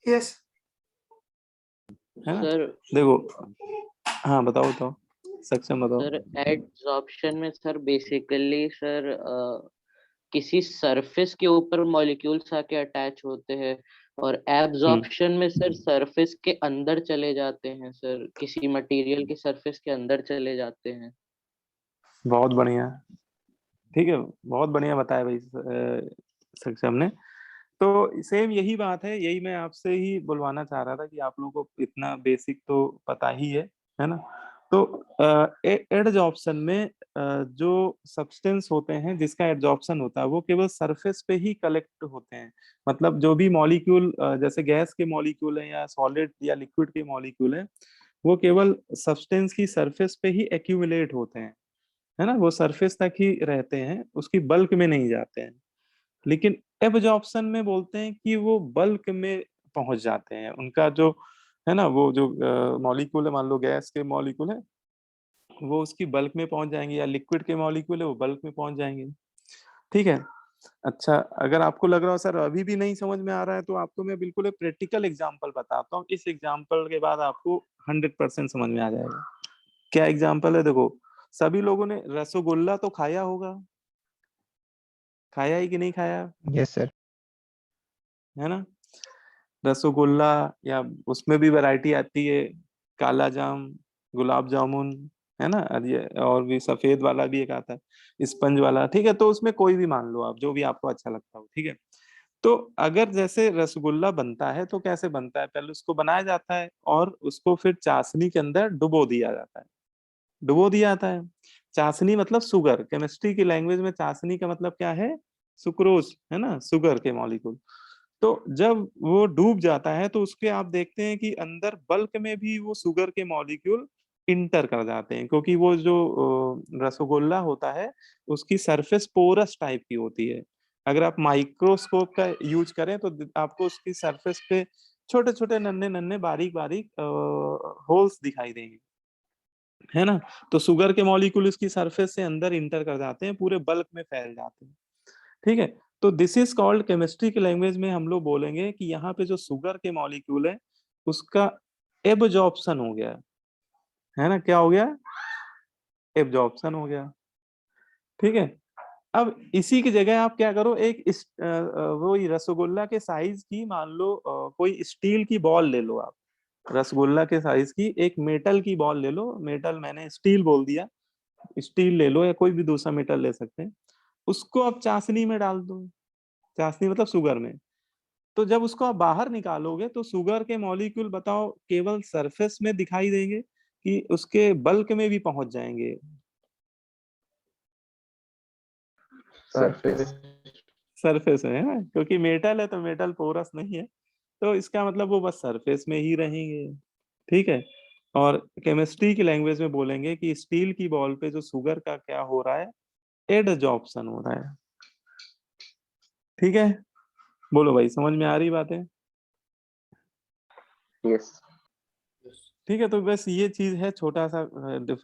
यस
है ना।
सर
देखो, हाँ बताओ बताओ, सक्षम बताओ।
सर एडजॉर्प्शन में सर बेसिकली सर किसी सरफेस के ऊपर मॉलिक्यूल्स आके अटैच होते हैं, और एब्जॉर्प्शन में सर सरफेस के अंदर चले जाते हैं सर, किसी मटेरियल के सरफेस के अंदर चले जाते हैं।
बहुत बढ़िया, ठीक है, बहुत बढ़िया बताया भाई सक्षम ने। तो सेम यही बात है, यही मैं आपसे ही बुलवाना चाह रहा था कि आप लोगों को इतना बेसिक तो पता ही है ना। तो एडजॉर्प्शन में जो सब्सटेंस होते हैं जिसका एडजॉर्प्शन होता है वो केवल सरफेस पे ही कलेक्ट होते हैं। मतलब जो भी मॉलिक्यूल जैसे गैस के मॉलिक्यूल है या सॉलिड या लिक्विड के मॉलिक्यूल है, वो केवल सब्सटेंस की सरफेस पे ही एक्यूमुलेट होते हैं, है ना। वो सरफेस तक ही रहते हैं, उसकी बल्क में नहीं जाते हैं। लेकिन एब्जॉर्प्शन में बोलते हैं कि वो बल्क में पहुंच जाते हैं, उनका जो है ना, वो जो मॉलिक्यूल है, मान लो गैस के मॉलिक्यूल है, वो उसकी बल्क में पहुंच जाएंगे, या लिक्विड के मॉलिक्यूल है वो बल्क में पहुंच जाएंगे। ठीक है। अच्छा, अगर आपको लग रहा हो सर अभी भी नहीं समझ में आ रहा है, तो आपको मैं बिल्कुल एक प्रैक्टिकल एग्जांपल बताता हूँ। इस एग्जांपल के बाद आपको 100% समझ में आ जाएगा। क्या एग्जांपल है? देखो, सभी लोगों ने रसगुल्ला तो खाया होगा, खाया ही कि नहीं खाया,
यस सर।
है ना? रसगुल्ला, या उसमें भी वैरायटी आती है, काला जाम, गुलाब जामुन, है ना? और भी सफेद वाला भी एक आता है, स्पंज वाला। ठीक है, तो उसमें कोई भी मान लो आप, जो भी आपको अच्छा लगता हो। ठीक है, तो अगर जैसे रसगुल्ला बनता है तो कैसे बनता है? पहले उसको बनाया जाता है और उसको फिर चाशनी के अंदर डुबो दिया जाता है। डुबो दिया जाता है। चाशनी मतलब शुगर, केमिस्ट्री की लैंग्वेज में चाशनी का मतलब क्या है? सुक्रोज, है ना? शुगर के मॉलिक्यूल। तो जब वो डूब जाता है तो उसके आप देखते हैं कि अंदर बल्क में भी वो शुगर के मॉलिक्यूल इंटर कर जाते हैं, क्योंकि वो जो रसगुल्ला होता है उसकी सरफेस पोरस टाइप की होती है। अगर आप माइक्रोस्कोप का यूज करें तो आपको उसकी सरफेस पे छोटे छोटे नन्हे नन्हे बारीक बारीक होल्स दिखाई देंगे, है ना? तो शुगर के मॉलिक्यूल इसकी सरफेस से अंदर इंटर कर जाते हैं, पूरे बल्क में फैल जाते हैं। ठीक है, तो दिस इज कॉल्ड, केमिस्ट्री की लैंग्वेज में हम लोग बोलेंगे कि यहाँ पे जो शुगर के मॉलिक्यूल है उसका एब्जॉर्प्शन हो गया, है ना? क्या हो गया? एब्जॉर्प्शन हो गया। ठीक है, अब इसी की जगह आप क्या करो, वो रसगुल्ला के साइज की मान लो कोई स्टील की बॉल ले लो आप। रसगुल्ला के साइज की एक मेटल की बॉल ले लो, मेटल मैंने स्टील बोल दिया, स्टील ले लो या कोई भी दूसरा मेटल ले सकते हैं। उसको आप चाशनी में डाल दो, चाशनी मतलब शुगर में। तो जब उसको आप बाहर निकालोगे तो शुगर के मॉलिक्यूल बताओ केवल सरफेस में दिखाई देंगे कि उसके बल्क में भी पहुंच जाएंगे?
सरफेस।
सरफेस है ना, क्योंकि मेटल है तो मेटल पोरस नहीं है, तो इसका मतलब वो बस सरफेस में ही रहेंगे। ठीक है, और केमिस्ट्री की लैंग्वेज में बोलेंगे कि स्टील की बॉल पे जो शुगर का क्या हो रहा है? एडजॉर्प्शन हो रहा है। ठीक है, बोलो भाई, समझ में आ रही बातें?
यस।
ठीक है, तो बस ये चीज है छोटा सा।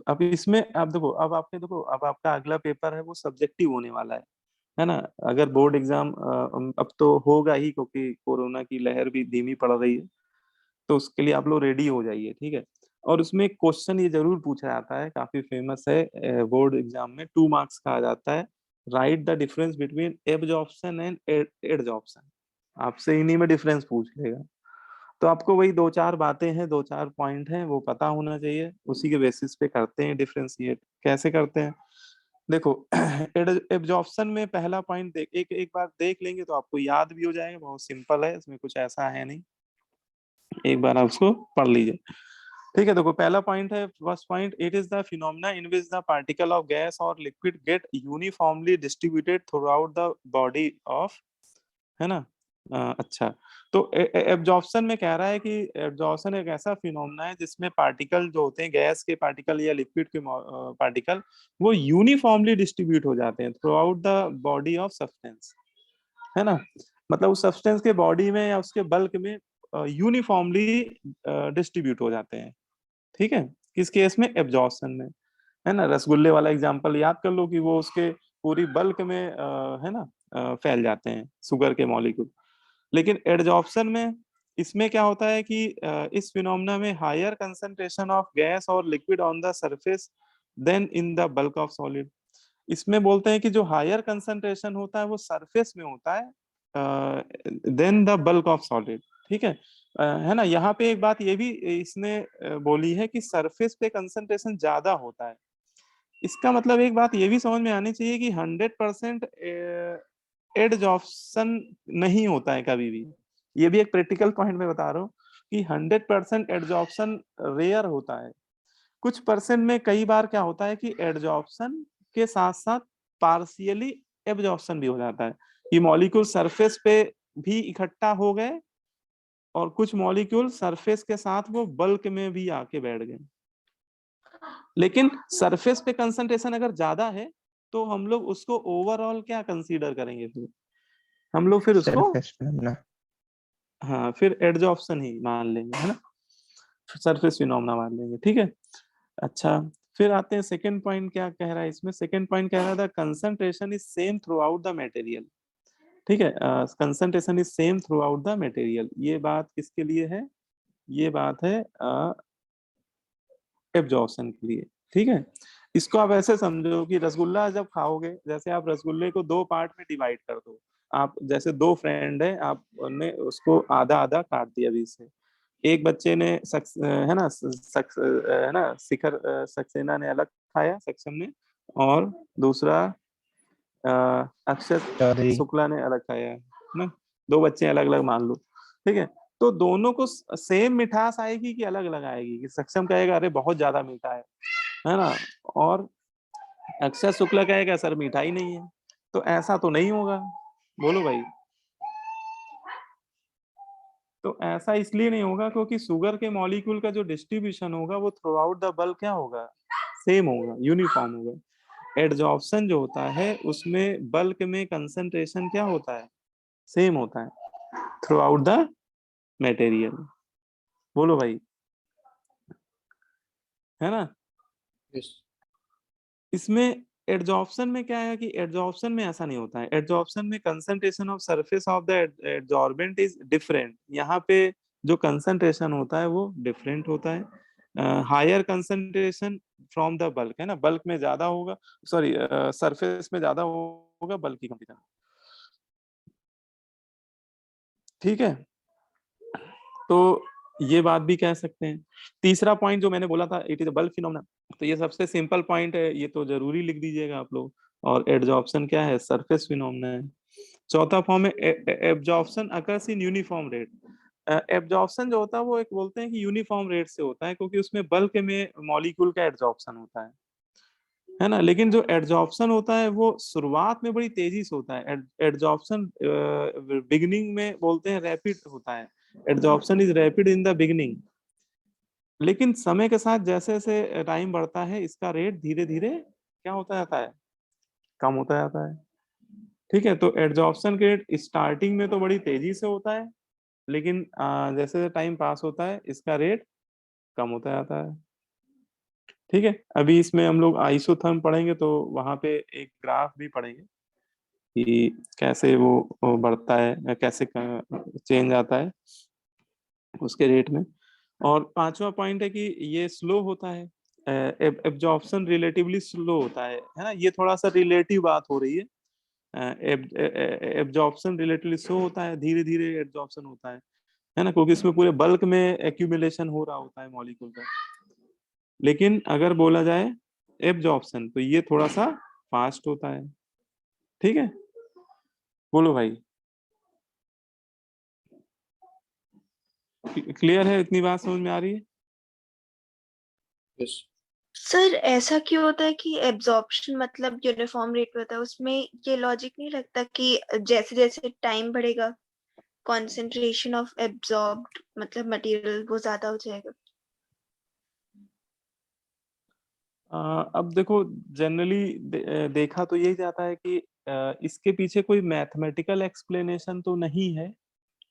अब इसमें आप देखो, अब आपके देखो, अब आपका अगला पेपर है वो सब्जेक्टिव होने वाला है ना? अगर बोर्ड एग्जाम अब तो होगा ही, क्योंकि कोरोना की लहर भी धीमी पड़ रही है, तो उसके लिए आप लोग रेडी हो जाइए। ठीक है, और उसमें एक क्वेश्चन ये जरूर पूछा जाता है, काफी फेमस है, बोर्ड एग्जाम में 2 मार्क्स का आ जाता है। Right the difference between absorption and adsorption. आपसे इन्हीं में डिफरेंस पूछ लेगा। तो आपको वही 2-4 बातें हैं, 2-4 पॉइंट हैं, वो पता होना चाहिए। उसी के बेसिस पे करते हैं डिफरेंशिएट। कैसे करते हैं? देखो, एब्जॉर्प्शन में पहला पॉइंट एक बार देख लेंगे तो आपको याद भी हो जाएगा, बहुत सिंपल है, इसमें कुछ ऐसा है नहीं। एक बार आप उसको पढ़ लीजिए। ठीक है, देखो पहला पॉइंट है, first point, it is the phenomena in which the particle of gas और liquid get uniformly distributed throughout the body of, है ना? अच्छा, तो एब्जॉर्प्शन में कह रहा है कि एब्जॉर्प्शन एक ऐसा फिनोमेना है जिसमें पार्टिकल जो होते हैं, गैस के पार्टिकल या लिक्विड के पार्टिकल, वो यूनिफॉर्मली डिस्ट्रीब्यूट हो जाते हैं through out the body of substance, है ना? मतलब उस सब्सटेंस के बॉडी में या उसके बल्क में यूनिफॉर्मली डिस्ट्रीब्यूट हो जाते हैं। ठीक है, किस केस में? एब्जॉर्प्शन में, है ना? रसगुल्ले वाला एग्जांपल याद कर लो कि वो उसके पूरी बल्क में है ना, फैल जाते हैं शुगर के मॉलिक्यूल। लेकिन एडजॉर्प्शन में, इसमें क्या होता है कि इस फिनोमेना में हायर कंसंट्रेशन ऑफ गैस और liquid on the surface than in the bulk of solid. इसमें बोलते हैं कि जो हायर कंसंट्रेशन होता है वो सरफेस में होता है than the bulk of solid. ठीक है ना? यहाँ पे एक बात ये भी इसने बोली है कि सरफेस पे कंसंट्रेशन ज्यादा होता है। इसका मतलब एक बात ये भी समझ में आनी चाहिए कि 100% एडजॉर्प्शन नहीं होता है कभी भी। ये भी एक प्रैक्टिकल पॉइंट में बता रहा हूँ कि 100% एडजॉर्प्शन रेयर होता है। कुछ परसेंट में कई बार क्या होता है कि एडजॉर्प्शन के साथ साथ पार्शियली एब्जॉर्प्शन भी हो जाता है। ये मॉलिक्यूल सरफेस पे भी इकट्ठा हो गए और कुछ मॉलिक्यूल सरफेस के साथ वो बल्क में भी आके बैठ गए। लेकिन सरफेस पे कंसंट्रेशन अगर ज्यादा है तो हम लोग उसको ओवरऑल क्या कंसीडर करेंगे? फिर हम लोग फिर उसको,
सरफेस फिनोमेना।
हाँ, फिर एडजॉर्प्शन ही मान लेंगे, है ना? सरफेस फिनोमेना मान लेंगे। ठीक है, अच्छा, फिर आते हैं सेकंड पॉइंट, क्या कह रहा है इसमें, सेकंड पॉइंट कह रहा था concentration is same through out the material. ठीक है, concentration is same through out the material, ये बात किसके लिए है, ये बात है एब्जॉर्प्शन के लिए। ठीक है, इसको आप ऐसे समझो कि रसगुल्ला जब खाओगे, जैसे आप रसगुल्ले को दो पार्ट में डिवाइड कर दो, आप जैसे दो फ्रेंड है, आपने उसको आधा आधा काट दिया बीच से, एक बच्चे ने है ना है ना शिखर सक्सेना ने अलग खाया, सक्षम ने, और दूसरा अक्षत
चौधरी।
शुक्ला ने अलग खाया है ना, दो बच्चे अलग अलग मान लो। ठीक है, तो दोनों को सेम मिठास आएगी कि अलग अलग आएगी, कि सक्षम कहेगा अरे बहुत ज्यादा मीठा है ना, और अक्षय शुक्ला कहेगा सर मीठा ही नहीं है। तो ऐसा तो नहीं होगा, बोलो भाई। तो ऐसा इसलिए नहीं होगा क्योंकि शुगर के मॉलिक्यूल का जो डिस्ट्रीब्यूशन होगा वो थ्रू आउट द बल्क क्या होगा, सेम होगा, यूनिफॉर्म होगा। एडजॉर्प्शन जो होता है उसमें बल्क में कंसंट्रेशन क्या होता है, सेम होता है थ्रू आउट द मटेरियल। बोलो भाई, है ना।
यस।
इसमें एडजॉर्प्शन में क्या है कि एडजॉर्प्शन में ऐसा नहीं होता है, एडजॉर्प्शन में concentration of surface of the adsorbent is different, यहाँ पे जो कंसंट्रेशन होता है वो डिफरेंट होता है, higher concentration from the bulk, है ना, बल्क में ज्यादा होगा, सॉरी सरफेस में ज्यादा होगा, बल्क की कंडीशन। ठीक है, तो ये बात भी कह सकते हैं। तीसरा पॉइंट जो मैंने बोला था, इट इज बल्क फिनोमेना, तो ये सबसे सिंपल पॉइंट है, ये तो जरूरी लिख दीजिएगा आप लोग। और एडजॉर्प्शन क्या है, सरफेस फिनोमेना है। चौथा फॉर्म है absorption occurs in uniform rate. Absorption जो होता है वो एक बोलते हैं कि यूनिफॉर्म रेट से होता है, क्योंकि उसमें बल्क में मॉलिक्यूल का एब्जॉर्प्शन होता है ना। लेकिन जो एड्जॉर्प्शन होता है वो शुरुआत में बड़ी तेजी से होता है, एड्जॉर्प्शन बिगिनिंग में बोलते हैं रैपिड होता है, adsorption is rapid in the beginning, लेकिन समय के साथ जैसे जैसे टाइम बढ़ता है इसका रेट धीरे धीरे क्या होता जाता है, कम होता जाता है। ठीक है, तो एड्जॉर्प्शन के रेट स्टार्टिंग में तो बड़ी तेजी से होता है, लेकिन जैसे टाइम पास होता है इसका रेट कम होता जाता है। ठीक है, अभी इसमें हम लोग आइसोथर्म पढ़ेंगे तो वहां पे एक ग्राफ भी पढ़ेंगे कि कैसे वो बढ़ता है, कैसे चेंज आता है उसके रेट में। और पांचवा पॉइंट है कि ये स्लो होता है, एब्जॉर्प्शन रिलेटिवली स्लो होता है ना, ये थोड़ा सा रिलेटिव बात हो रही है। एब्जॉर्प्शन रिलेटिवली स्लो होता है, धीरे धीरे एब्जॉर्प्शन होता है ना, क्योंकि इसमें पूरे बल्क में एक्यूमुलेशन हो रहा होता है मॉलिक्यूल का। लेकिन अगर बोला जाए एब्जॉर्प्शन तो ये थोड़ा सा फास्ट होता है। ठीक है, बोलो भाई, क्लियर है, इतनी बात समझ में आ रही है।
यस।
सर ऐसा क्यों होता है कि एब्जॉर्प्शन मतलब यूनिफॉर्म रेट पे होता है, उसमें ये लॉजिक नहीं लगता कि जैसे जैसे टाइम बढ़ेगा कंसंट्रेशन ऑफ एब्जॉर्ब्ड मतलब मटेरियल वो ज्यादा हो जाएगा?
अब देखो जनरली देखा तो यही जाता है कि इसके पीछे कोई मैथमेटिकल एक्सप्लेनेशन तो नहीं है।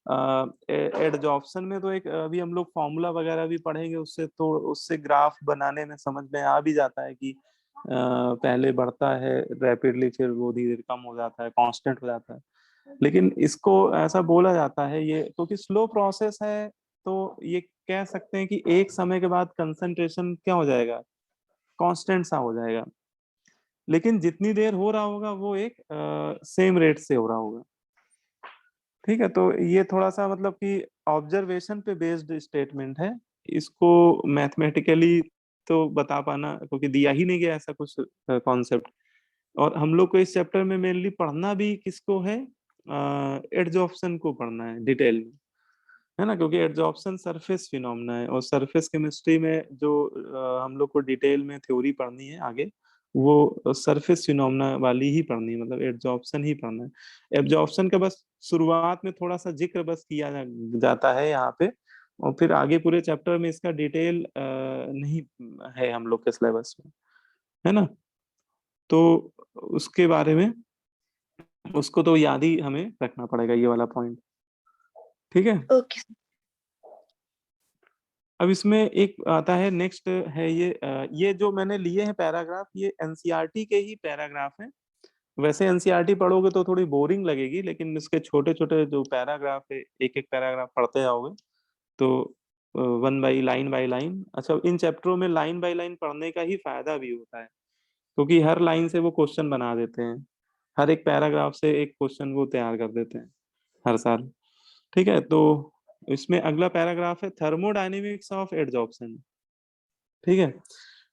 एडजॉर्प्शन में तो एक अभी हम लोग फॉर्मूला वगैरह भी पढ़ेंगे, उससे तो उससे ग्राफ बनाने में समझ में आ भी जाता है कि पहले बढ़ता है रैपिडली, फिर वो धीरे धीरे कम हो जाता है, कांस्टेंट हो जाता है। लेकिन इसको ऐसा बोला जाता है ये क्योंकि स्लो प्रोसेस है, तो ये कह सकते हैं कि एक समय के बाद कंसंट्रेशन क्या हो जाएगा, कांस्टेंट सा हो जाएगा, लेकिन जितनी देर हो रहा होगा वो एक सेम रेट से हो रहा होगा। ठीक है, तो ये थोड़ा सा मतलब कि ऑब्जर्वेशन पे बेस्ड स्टेटमेंट है, इसको मैथमेटिकली तो बता पाना क्योंकि दिया ही नहीं गया ऐसा कुछ कॉन्सेप्ट। और हम लोग को इस चैप्टर में मेनली पढ़ना भी किसको है, एडजॉर्प्शन को पढ़ना है डिटेल में, है ना, क्योंकि एडजॉर्प्शन सरफेस फिनोमेना है और सरफेस केमिस्ट्री में जो हम लोग को डिटेल में थ्योरी पढ़नी है आगे, वो सरफेस फिनोमेना वाली ही पढ़नी है, मतलब एडजॉर्प्शन ही पढ़ना है। एब्जॉर्प्शन का बस शुरुआत में थोड़ा सा जिक्र बस किया जाता है यहाँ पे, और फिर आगे पूरे चैप्टर में इसका डिटेल नहीं है हम लोग के सिलेबस में, है ना। तो उसके बारे में उसको तो याद ही हमें रखना पड़ेगा, ये वाला पॉइंट। ठीक है,
ओके।
अब इसमें एक आता है, नेक्स्ट है ये जो मैंने लिए हैं पैराग्राफ, ये एनसीईआरटी के ही पैराग्राफ हैं। वैसे एनसीईआरटी पढ़ोगे तो थोड़ी बोरिंग लगेगी, लेकिन इसके छोटे छोटे जो पैराग्राफ है, एक एक पैराग्राफ पढ़ते जाओगे तो वन बाई लाइन। अच्छा, इन चैप्टरों में लाइन बाय लाइन पढ़ने का ही फायदा भी होता है, क्योंकि हर लाइन से वो क्वेश्चन बना देते हैं, हर एक पैराग्राफ से एक क्वेश्चन वो तैयार कर देते हैं हर साल। ठीक है, तो इसमें अगला पैराग्राफ है थर्मोडायनेमिक्स ऑफ एडजॉर्प्शन। ठीक है,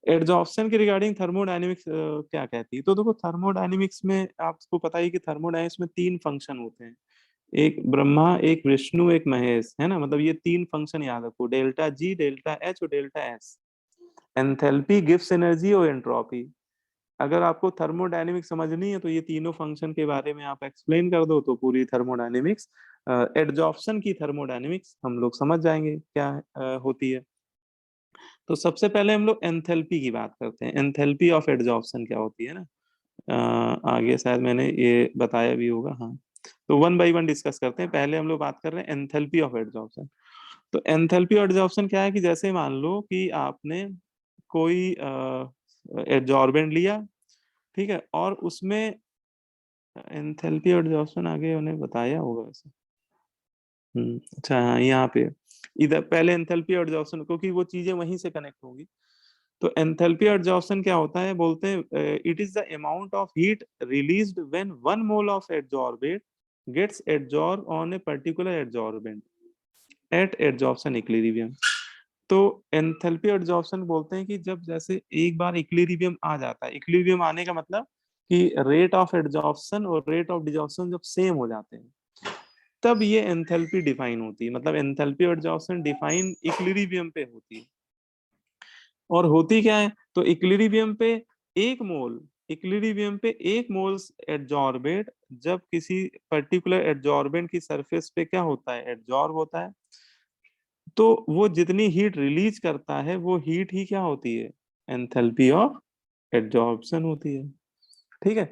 एडजॉर्प्शन के रिगार्डिंग थर्मोडायनेमिक्स क्या कहती है? तो देखो, थर्मोडायनेमिक्स में आपको पता ही कि थर्मोडायनेमिक्स में 3 फंक्शन होते हैं, एक ब्रह्मा, एक विष्णु, एक महेश, है ना। मतलब ये 3 फंक्शन याद रखो, डेल्टा जी, डेल्टा एच और delta S. Enthalpy, Gibbs energy और एंट्रोपी। अगर आपको थर्मोडायनेमिक्स समझनी है तो ये तीनों फंक्शन के बारे में आप एक्सप्लेन कर दो तो पूरी थर्मोडायनेमिक्स, एडजॉर्प्शन की थर्मोडायनेमिक्स हम लोग समझ जाएंगे क्या होती है। तो सबसे पहले हम लोग एंथैल्पी की बात करते हैं, एंथैल्पी ऑफ एडजॉर्प्शन क्या होती है ना। आगे शायद मैंने ये बताया भी होगा, हाँ। तो वन बाय वन डिस्कस करते हैं। पहले हम लोग बात कर रहे हैं एंथैल्पी ऑफ एडजॉर्प्शन। तो एंथैल्पी ऑफ एडजॉर्प्शन क्या है कि जैसे मान लो कि आपने कोई एडजॉर्बेंट लिया, ठीक है, और उसमें एंथैल्पी ऑफ एडजॉर्प्शन आगे उन्हें बताया होगा वैसे। अच्छा, हाँ, यहाँ पे इधर पहले एंथैल्पी ऑफ एडजॉर्प्शन, क्योंकि वो चीजें वहीं से कनेक्ट होंगी। तो एंथैल्पी ऑफ एडजॉर्प्शन क्या होता है, बोलते हैं it is the amount of heat released when 1 mole of adsorbate gets adsorb on a particular adsorbent at adsorption equilibrium. तो एंथैल्पी एडजॉर्प्शन बोलते हैं कि जब जैसे एक बार इक्विलिब्रियम आ जाता है, इक्विलिब्रियम आने का मतलब कि रेट ऑफ एडजॉर्प्शन और रेट ऑफ डिजॉर्प्शन जब सेम हो जाते हैं, तब ये एंथैल्पी डिफाइन होती है। मतलब एंथैल्पी एडजॉर्प्शन डिफाइन इक्विलिब्रियम पे होती है। और होती क्या है, तो इक्विलिब्रियम पे एक मोल, इक्विलिब्रियम पे एक मोल्स एडजॉर्बेट जब किसी पर्टिकुलर एडजॉर्बेंट की सरफेस पे क्या होता है, एडजॉर्ब होता है, तो वो जितनी हीट रिलीज करता है वो हीट ही क्या होती है, एंथैल्पी ऑफ एडजॉर्प्शन होती है। ठीक है,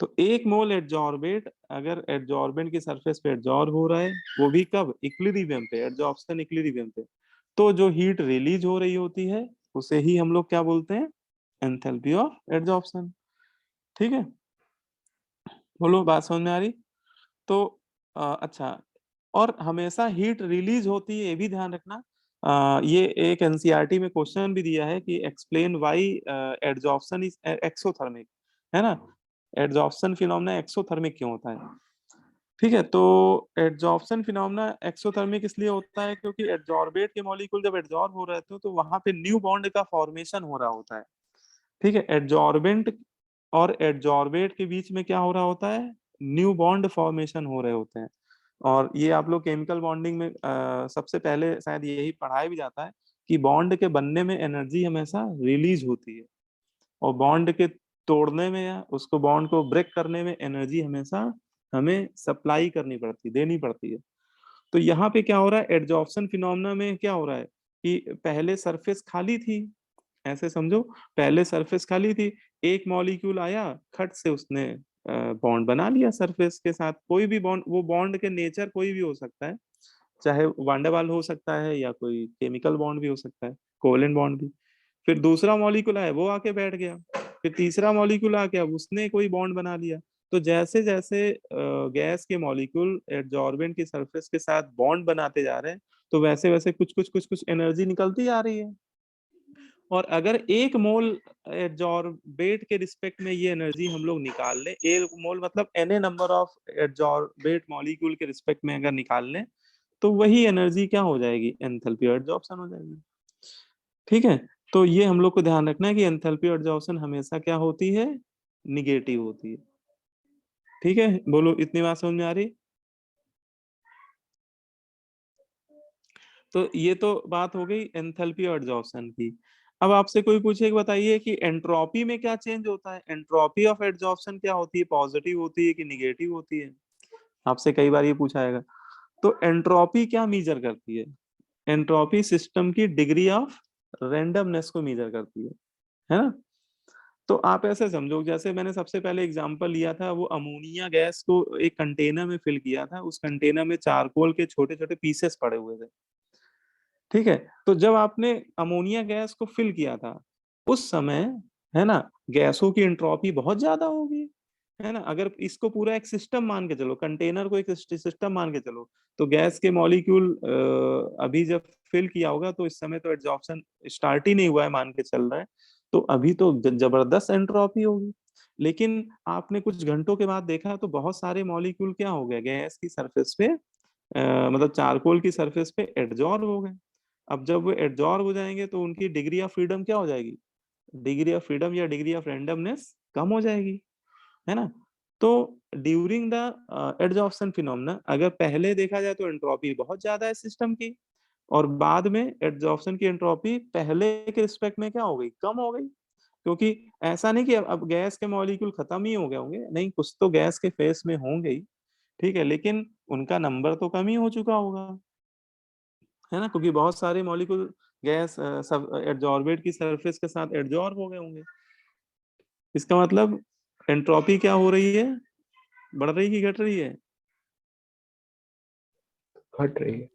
तो एक मोल एडजॉर्बेट अगर एडजॉर्बेंट की सरफेस पे एडजॉर्ब हो रहा है, वो भी कब, इक्विलिब्रियम पे, एडजॉर्प्शन इक्विलिब्रियम पे, तो जो हीट रिलीज हो रही होती है उसे ही हम लोग क्या बोलते हैं, एंथैल्पी ऑफ एडजॉर्प्शन। ठीक है, बोलो, बात समझ में आ रही? तो अच्छा, और हमेशा हीट रिलीज होती है, ये भी ध्यान रखना। ये एक एनसीईआरटी में क्वेश्चन भी दिया है कि explain why adsorption is exothermic, है ना। एडजॉर्प्शन फिनोमेना एक्सोथर्मिक क्यों होता है? ठीक है, तो एडजॉर्प्शन फिनोमेना एक्सोथर्मिक इसलिए होता है क्योंकि एडजॉर्बेट के मॉलिक्यूल जब एडजॉर्ब हो रहे थे तो वहां पे न्यू बॉन्ड का फॉर्मेशन हो रहा होता है। ठीक है, एडजॉर्बेंट और एडजॉर्बेट के बीच में क्या हो रहा होता है, न्यू बॉन्ड फॉर्मेशन हो रहे होते हैं। और ये आप लोग केमिकल बॉन्डिंग में सबसे पहले शायद यही पढ़ाया भी जाता है कि बॉन्ड के बनने में एनर्जी हमेशा रिलीज होती है, और बॉन्ड के तोड़ने में या उसको बॉन्ड को ब्रेक करने में एनर्जी हमेशा हमें सप्लाई करनी पड़ती, देनी पड़ती है। तो यहाँ पे क्या हो रहा है, एडजॉर्प्शन फिनोमेना में क्या हो रहा है कि पहले सरफेस खाली थी, ऐसे समझो, पहले सरफेस खाली थी, एक मॉलिक्यूल आया, खट से उसने बॉन्ड बना लिया सरफेस के साथ। कोई भी बॉन्ड, वो बॉन्ड के नेचर कोई भी हो सकता है, चाहे वांडावाल हो सकता है या कोई केमिकल बॉन्ड भी हो सकता है, कोवेलेंट बॉन्ड भी। फिर दूसरा मॉलिक्यूल आया, वो आके बैठ गया, फिर तीसरा मॉलिक्यूल आ गया, उसने कोई बॉन्ड बना लिया। तो जैसे जैसे गैस के मॉलिक्यूल एडजॉर्बेंट की सरफेस के साथ बॉन्ड बनाते जा रहे हैं, तो वैसे वैसे कुछ एनर्जी निकलती आ रही है। और अगर एक मोल एडजॉर्बेट के रिस्पेक्ट में ये एनर्जी हम लोग निकाल लें, एक मोल मतलब N A number of adsorbate molecule के रिस्पेक्ट में अगर निकाल लें, तो वही एनर्जी क्या हो जाएगी, एंथैल्पी एडजॉर्प्शन हो जाएगी। ठीक है, तो ये हम लोग को ध्यान रखना है कि एंथैल्पी एडजॉर्प्शन हमेशा क्या होती है, निगेटिव होती है। ठीक है, बोलो, इतनी बात समझ में आ रही? तो ये तो बात हो गई एंथैल्पी एडजॉर्प्शन की। अब आपसे कोई पूछे कि बताइए कि एंट्रोपी में क्या चेंज होता है, एंट्रोपी ऑफ एडजॉर्प्शन क्या होती है, पॉजिटिव होती है कि निगेटिव होती है? आपसे कई बार ये पूछा जाएगा। तो एंट्रोपी क्या मेजर करती है, एंट्रोपी सिस्टम की डिग्री ऑफ रैंडमनेस को मेजर करती है ना। तो आप ऐसे समझो, जैसे मैंने सबसे पहले एग्जांपल लिया था, वो अमोनिया गैस को एक कंटेनर में फिल किया था, उस कंटेनर में चारकोल के छोटे छोटे पीसेस पड़े हुए थे। ठीक है, तो जब आपने अमोनिया गैस को फिल किया था उस समय, है ना, गैसों की एंट्रोपी बहुत ज्यादा होगी, है ना। अगर इसको पूरा एक सिस्टम मान के चलो, कंटेनर को एक सिस्टम मान के चलो, तो गैस के मॉलिक्यूल अभी जब फिल किया होगा तो इस समय तो एड्सॉर्प्शन स्टार्ट ही नहीं हुआ है मान के चल रहा है, तो अभी तो जबरदस्त एंट्रोपी होगी। लेकिन आपने कुछ घंटों के बाद देखा तो बहुत सारे मॉलिक्यूल क्या हो गए, गैस की सरफेस पे मतलब चारकोल की सरफेस पे एडजॉर्ब हो गए। अब जब वो एडजॉर्ब हो जाएंगे तो उनकी डिग्री ऑफ फ्रीडम क्या हो जाएगी, डिग्री ऑफ फ्रीडम या डिग्री ऑफ रैंडमनेस कम हो जाएगी, है ना। तो ड्यूरिंग द एडजॉर्प्शन फिनोमेना अगर पहले देखा जाए तो एंट्रोपी बहुत ज्यादा है सिस्टम की, और बाद में एडजॉर्प्शन की एंट्रोपी पहले के रिस्पेक्ट में क्या हो गई, कम हो गई। क्योंकि ऐसा नहीं कि अब गैस के मॉलिक्यूल खत्म ही हो गए होंगे, नहीं, कुछ तो गैस के फेस में होंगे ही, ठीक है, लेकिन उनका नंबर तो कम ही हो चुका होगा, है ना, क्योंकि बहुत सारे मॉलिक्यूल गैस सब एडजॉर्बेट की सरफेस के साथ एडजॉर्ब हो गए होंगे। इसका मतलब एंट्रोपी क्या हो रही है, बढ़ रही कि घट रही है,
घट रही है।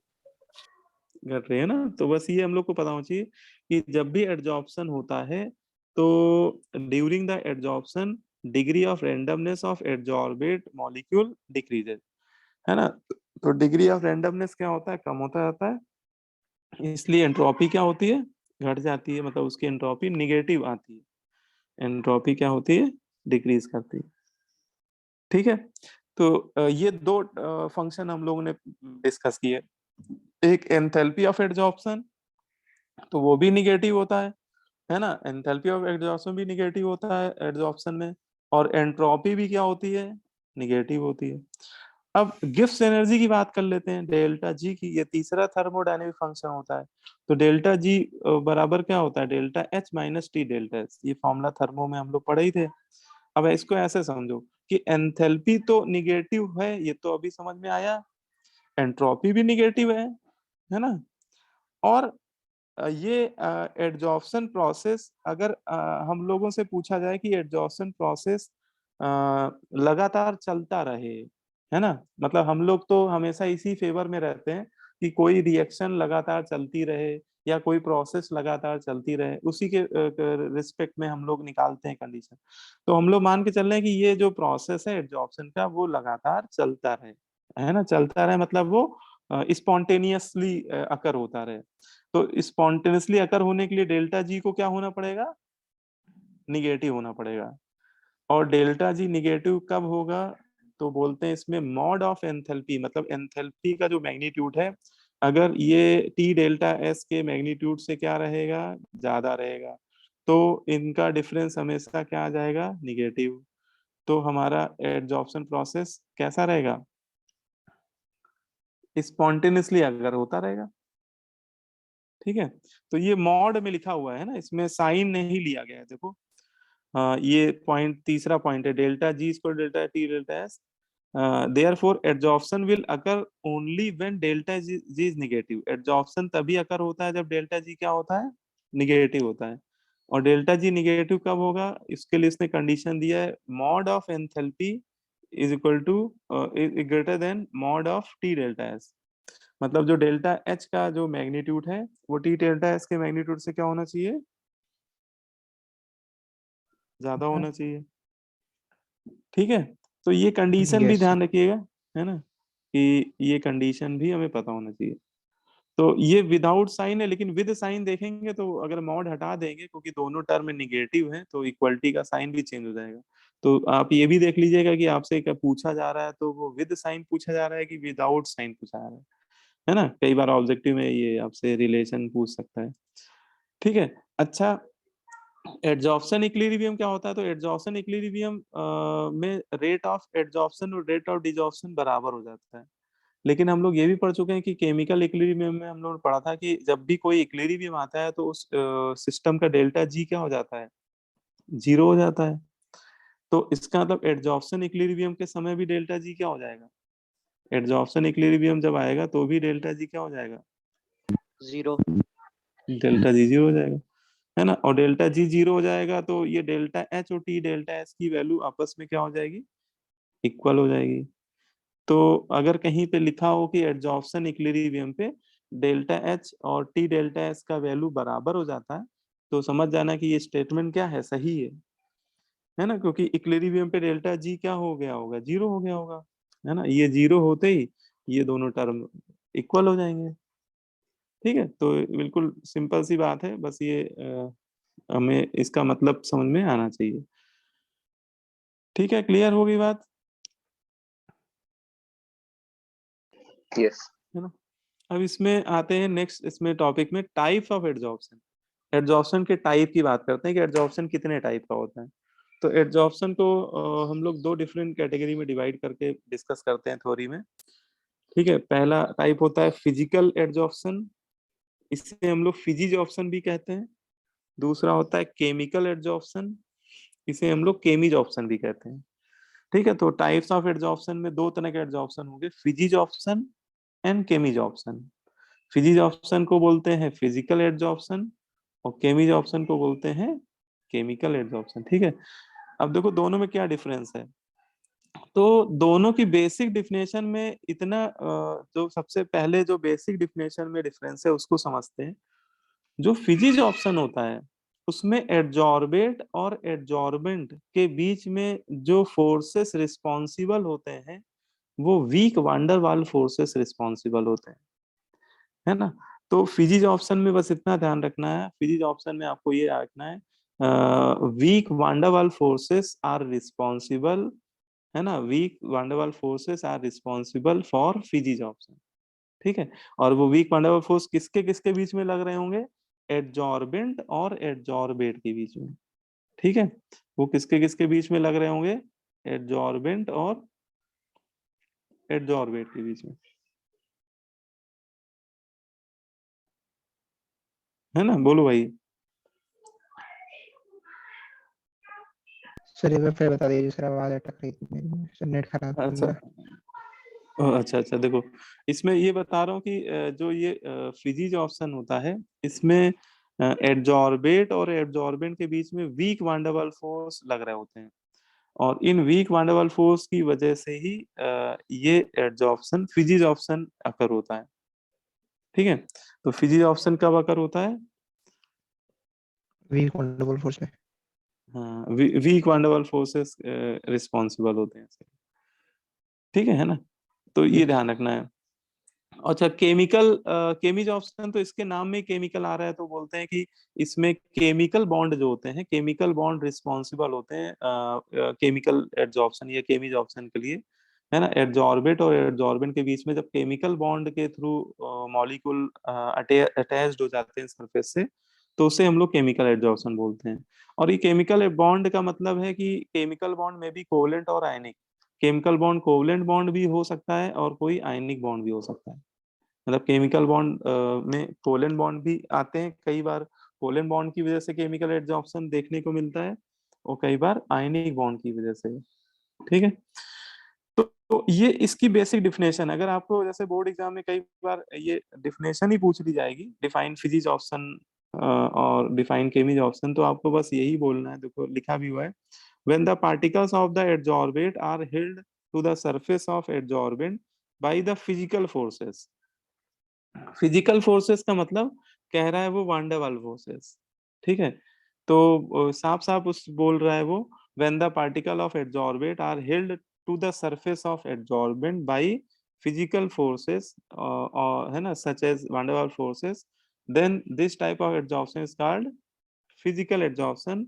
घट रही है ना। तो बस ये हम लोग को पता होना चाहिए कि जब भी एडजॉर्प्शन होता है तो during the adsorption degree of randomness of adsorbate molecule decreases, है ना। तो डिग्री ऑफ रैंडमनेस क्या होता है, कम होता जाता है, इसलिए एंट्रोपी क्या होती है, घट जाती है, मतलब उसकी एंट्रोपी निगेटिव आती है, एंट्रोपी क्या होती है, डिक्रीज करती है। ठीक है, तो ये दो फंक्शन हम लोगों ने डिस्कस किए, एक एंथैल्पी ऑफ एडजॉर्प्शन, तो वो भी निगेटिव होता है ना, एंथैल्पी ऑफ एडजॉर्प्शन भी निगेटिव होता है एडजॉर्प्शन में, और एंट्रोपी भी क्या होती है, निगेटिव होती है। अब गिब्स एनर्जी की बात कर लेते हैं, डेल्टा जी की, ये तीसरा थर्मोडायनेमिक फंक्शन होता है। तो डेल्टा जी बराबर क्या होता है, delta H minus T delta S, ये फॉर्मूला थर्मो में हम लोग पढ़े ही थे। अब इसको ऐसे समझो कि एंथैल्पी तो निगेटिव है, ये तो अभी समझ में आया, एंट्रोपी भी निगेटिव है ना। और ये एडजॉर्प्शन प्रोसेस अगर हम लोगों से पूछा जाए कि एडजॉर्प्शन प्रोसेस लगातार चलता रहे, है ना, मतलब हम लोग तो हमेशा इसी फेवर में रहते हैं कि कोई रिएक्शन लगातार चलती रहे या कोई प्रोसेस लगातार चलती रहे, उसी के रिस्पेक्ट में हम लोग निकालते हैं कंडीशन। तो हम लोग मान के चल रहे हैं कि ये जो प्रोसेस है एडजॉर्प्शन का वो लगातार चलता रहे, है ना, चलता रहे मतलब वो स्पॉन्टेनियसली अकर होता रहे। तो स्पॉन्टेनियसली अकर होने के लिए डेल्टा जी को क्या होना पड़ेगा, निगेटिव होना पड़ेगा। और डेल्टा जी निगेटिव कब होगा, तो बोलते हैं इसमें मॉड ऑफ एंथैल्पी, मतलब एंथैल्पी का जो मैग्नीट्यूड है, अगर ये टी डेल्टा एस के मैग्नीट्यूड से क्या रहेगा, ज्यादा रहेगा, तो इनका डिफरेंस हमेशा क्या आ जाएगा, निगेटिव। तो हमारा एडजॉर्प्शन प्रोसेस कैसा रहेगा, स्पॉन्टेनियसली अगर होता रहेगा। ठीक है, तो ये मॉड में लिखा हुआ है ना, इसमें साइन नहीं लिया गया है, देखो। ये पॉइंट, तीसरा पॉइंट है, delta G equal delta T delta S, therefore adsorption will occur only when delta g is negative। adsorption तभी अकर होता है जब डेल्टा जी क्या होता है, निगेटिव होता है। और डेल्टा जी निगेटिव कब होगा, इसके लिए इसने कंडीशन दिया है, mod of enthalpy is equal to greater than mod of T delta S. मतलब जो डेल्टा एच का जो मैग्नीट्यूड है वो टी डेल्टा एस के मैग्नीट्यूड से क्या होना चाहिए, ज्यादा होना चाहिए। ठीक है, तो ये कंडीशन भी
यस सर।
ध्यान रखिएगा, है ना, कि ये कंडीशन भी हमें पता होना चाहिए। तो ये विदाउट साइन है, लेकिन विद साइन देखेंगे तो अगर मॉड हटा देंगे क्योंकि दोनों टर्म में निगेटिव है तो इक्वलिटी का साइन भी चेंज हो जाएगा। तो आप ये भी देख लीजिएगा कि आपसे क्या पूछा जा रहा है, तो वो विद साइन पूछा जा रहा है कि विदाउट साइन पूछा जा रहा है ना। कई बार ऑब्जेक्टिव में ये आपसे रिलेशन पूछ सकता है। ठीक है, अच्छा, एडजॉर्प्शन इक्विलिब्रियम क्या होता है, तो एडजॉर्प्शन इक्विलिब्रियम में रेट ऑफ एडजॉर्प्शन और रेट ऑफ डिजॉर्प्शन बराबर हो जाता है। लेकिन हम लोग ये भी पढ़ चुके हैं कि केमिकल इक्विलिब्रियम में हम लोग ने पढ़ा था कि जब भी कोई इक्विलिब्रियम आता है तो उस सिस्टम का डेल्टा जी क्या हो जाता है, जीरो हो जाता है। तो इसका मतलब एडजॉर्प्शन इक्विलिब्रियम के समय भी डेल्टा जी क्या हो जाएगा, एडजॉर्प्शन इक्विलिब्रियम जब आएगा तो भी डेल्टा जी क्या हो जाएगा,
जीरो।
डेल्टा जी जीरो हो जाएगा, है ना। और डेल्टा जी जीरो हो जाएगा तो ये डेल्टा एच और टी डेल्टा एस की वैल्यू आपस में क्या हो जाएगी, इक्वल हो जाएगी। तो अगर कहीं पे लिखा हो कि एडजॉर्प्शन इक्विलिब्रियम पे डेल्टा एच और टी डेल्टा एस का वैल्यू बराबर हो जाता है तो समझ जाना कि ये स्टेटमेंट क्या है, सही है ना, क्योंकि इक्विलिब्रियम पे डेल्टा जी क्या हो गया होगा, जीरो हो गया होगा, है ना। ये जीरो होते ही ये दोनों टर्म इक्वल हो जाएंगे। ठीक है, तो बिल्कुल सिंपल सी बात है, बस ये हमें इसका मतलब समझ में आना चाहिए। ठीक है, क्लियर हो गई बात,
यस।
है ना। अब इसमें आते हैं नेक्स्ट, इसमें टॉपिक में टाइप्स ऑफ एडजॉर्प्शन। एडजॉर्प्शन के टाइप की बात करते हैं कि एडजॉर्प्शन कितने टाइप का होता है। तो एडजॉर्प्शन को हम लोग दो डिफरेंट कैटेगरी में डिवाइड करके डिस्कस करते हैं थ्योरी में। ठीक है, पहला टाइप होता है फिजिकल एडजॉर्प्शन, इसे हम लोग फिजिज ऑप्शन भी कहते हैं। दूसरा होता है केमिकल एडजॉर्प्शन, इसे हम लोग केमिज ऑप्शन भी कहते हैं। ठीक है, तो टाइप्स ऑफ एडजॉर्प्शन में दो तरह के एडजॉर्प्शन होंगे, फिजिज ऑप्शन एंड केमिज ऑप्शन। फिजिज ऑप्शन को बोलते हैं फिजिकल एडजॉर्प्शन और केमिज ऑप्शन को बोलते हैं केमिकल एडजॉर्प्शन। ठीक है, अब देखो दोनों में क्या डिफरेंस है। तो दोनों की बेसिक डिफिनेशन में इतना जो सबसे पहले जो बेसिक डिफिनेशन में डिफरेंस है उसको समझते हैं। जो फिजिज ऑप्शन होता है उसमें एडजॉर्बेट और एडजॉर्बेंट के बीच में जो फोर्सेस रिस्पॉन्सिबल होते हैं वो week van der Waals forces responsible होते हैं, है ना। तो फिजिज ऑप्शन में बस इतना ध्यान रखना है, फिजिज ऑप्शन में आपको ये रखना है weak van der Waals forces are responsible, है ना, weak van der Waals forces are responsible for physisorption. ठीक है, और वो वीक वांडरवाल फोर्स किसके किसके बीच में लग रहे होंगे, एडजॉर्बेंट और एडजॉर्बेट के बीच में। ठीक है, वो किसके किसके बीच में लग रहे होंगे, एडजॉर्बेंट और एडजॉर्बेट के बीच में, है ना। बोलो भाई।
सर एक बार फिर बता दीजिए सर, आवाज अटक रही थी मेरी में, सर नेट खराब चल
अच्छा
रहा है।
अच्छा अच्छा, देखो इसमें ये बता रहा हूँ कि जो ये फिजिज ऑप्शन होता है इसमें एडजॉर्बेट और एडजॉर्बेंट के बीच में वीक वांडरवाल फोर्स लग रहे होते हैं और इन वीक वांडरवाल फोर्स की वजह से ही ये एडजॉर्प्शन फिजिज ऑप्शन अकर होता है। ठीक है, तो फिजिज ऑप्शन कब अकर होता है,
वीक वंडरफुल फोर्स में।
हाँ, वीक वांडरवाल फोर्सेस रिस्पॉन्सिबल होते हैं इसके। ठीक है ना, तो ये ध्यान रखना है। अच्छा, केमिकल केमिज ऑप्शन तो इसके नाम में केमिकल आ रहा है तो बोलते हैं कि इसमें केमिकल बॉन्ड जो होते हैं, केमिकल बॉन्ड रिस्पॉन्सिबल होते हैं केमिकल एडजॉर्प्शन या केमिज ऑप्शन के लिए, है ना। एडजॉर्बेट और एडजॉर्बेंट के बीच में जब केमिकल बॉन्ड के थ्रू मॉलिक्यूल अटैच्ड हो जाते हैं सरफेस से तो उसे हम लोग केमिकल एडजॉर्प्शन बोलते हैं। और ये केमिकल बॉन्ड का मतलब है कि केमिकल बॉन्ड में भी कोवेलेंट और आयनिक, केमिकल बॉन्ड कोवेलेंट बॉन्ड भी हो सकता है और कोई आयनिक बॉन्ड भी हो सकता है। मतलब केमिकल बॉन्ड में कोवेलेंट बॉन्ड भी आते हैं, कई बार कोवेलेंट बॉन्ड की वजह से केमिकल एडजॉर्प्शन देखने को मिलता है और कई बार आयनिक बॉन्ड की वजह से। ठीक है, तो ये इसकी बेसिक डिफिनेशन। अगर आपको जैसे बोर्ड एग्जाम में कई बार ये डिफिनेशन ही पूछ ली जाएगी, डिफाइन फिजिज ऑप्शन और डिफाइन केमिज ऑप्शन, तो आपको बस यही बोलना है। देखो लिखा भी हुआ है, when the particles of the adsorbate are held to the surface of adsorbent by the physical forces। Physical forces का मतलब कह रहा है वो वांडरवाल फोर्सेस। ठीक है, तो साफ साफ उस बोल रहा है वो, when the particle of adsorbate are held to the surface of adsorbent by physical forces है ना, such as van der Waals forces, then this type of adsorption is called physical adsorption,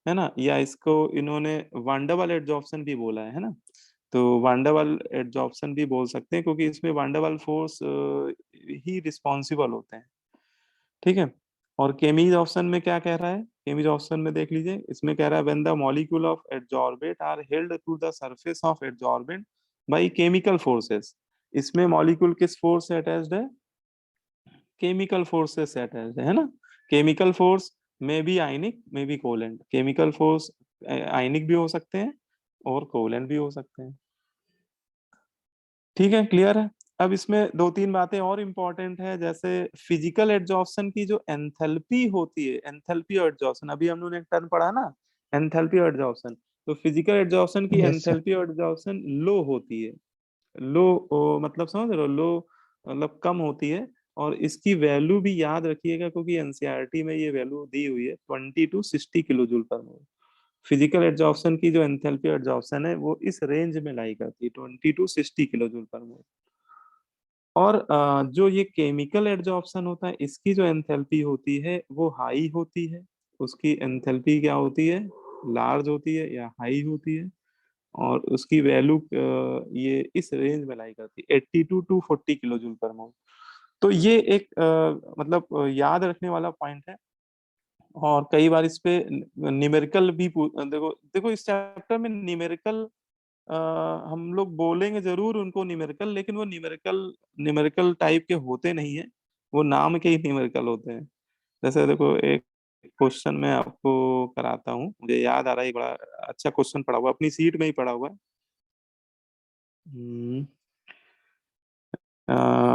है ना। या इसको इन्होंने वांडरवाल एडजॉर्प्शन भी बोला है ना। तो वांडरवाल एडजॉर्प्शन भी बोल सकते हैं क्योंकि इसमें वांडरवाल फोर्स ही रिस्पॉन्सिबल होते हैं। ठीक है, और केमीज ऑप्शन में क्या कह रहा है, केमीज ऑप्शन में देख लीजिए, इसमें कह रहा है when the molecule of adsorbate are held to the surface of adsorbent by chemical forces. इसमें मॉलिक्यूल किस फोर्स से अटैच्ड है, केमिकल फोर्सेस से अटैच्ड है ना। केमिकल फोर्स में भी आयनिक में भी कोवेलेंट, केमिकल फोर्स आयनिक भी हो सकते हैं और कोवेलेंट भी हो सकते हैं। ठीक है, क्लियर है। अब इसमें दो तीन बातें और इम्पोर्टेंट है, जैसे फिजिकल एडजॉर्प्शन की जो एंथैल्पी होती है, एंथैल्पी और एडजॉर्प्शन, अभी हम लोगों ने एक टर्म पढ़ा ना, एंथैल्पी और एडजॉर्प्शन। तो फिजिकल एडजॉर्प्शन की
यस सर।
एंथैल्पी और एडजॉर्प्शन लो होती है, लो मतलब समझ रहे हो, लो मतलब कम होती है, और इसकी वैल्यू भी याद रखिएगा क्योंकि एनसीईआरटी में ये वैल्यू दी हुई है 20 to 60 किलो जूल पर मोल। फिजिकल एड्जॉर्प्शन की जो एंथैल्पी एड्जॉर्प्शन है वो इस रेंज में लाई करती है 20 to 60 किलो जूल पर मोल। और जो ये केमिकल एड्जॉर्प्शन होता है इसकी जो एंथैल्पी होती है वो हाई होती है। उसकी एंथैल्पी क्या होती है, लार्ज होती है या हाई होती है, और उसकी वैल्यू ये इस रेंज में लाई करती है 82 to 40 किलो जूल पर मोल। तो ये एक मतलब याद रखने वाला पॉइंट है। और कई बार इस पे न्यूमेरिकल भी देखो देखो इस चैप्टर में न्यूमेरिकल हम लोग बोलेंगे जरूर उनको न्यूमेरिकल, लेकिन वो न्यूमेरिकल टाइप के होते नहीं है, वो नाम के ही न्यूमेरिकल होते हैं। जैसे देखो एक क्वेश्चन मैं आपको कराता हूँ, मुझे याद आ रहा है, एक बड़ा अच्छा क्वेश्चन पड़ा हुआ अपनी सीट में ही पड़ा हुआ है।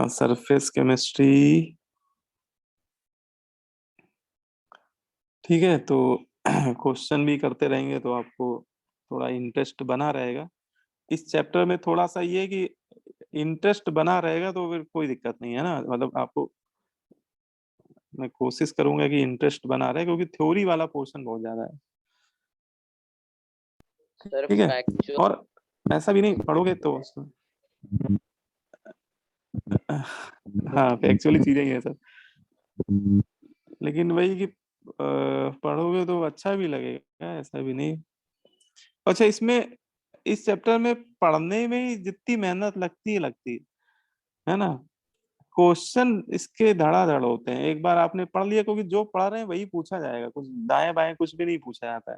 सरफेस केमिस्ट्री, ठीक है। तो क्वेश्चन भी करते रहेंगे तो आपको थोड़ा इंटरेस्ट बना रहेगा इस चैप्टर में। थोड़ा सा ये कि इंटरेस्ट बना रहेगा तो फिर कोई दिक्कत नहीं है ना, मतलब आपको मैं कोशिश करूंगा कि इंटरेस्ट बना रहे क्योंकि थ्योरी वाला पोर्शन बहुत ज्यादा है,
सर
ठीक है।
फैक्चुअल
और ऐसा भी नहीं पढ़ोगे तो हाँ एक्चुअली चीजें ही है सर, लेकिन वही कि पढ़ोगे तो अच्छा भी लगेगा, ऐसा भी नहीं। अच्छा इसमें इस चैप्टर में पढ़ने में ही जितनी मेहनत लगती है ना, क्वेश्चन इसके धड़ाधड़ होते हैं। एक बार आपने पढ़ लिया क्योंकि जो पढ़ रहे हैं वही पूछा जाएगा, कुछ दाएं बाएं कुछ भी नहीं पूछा जाता है,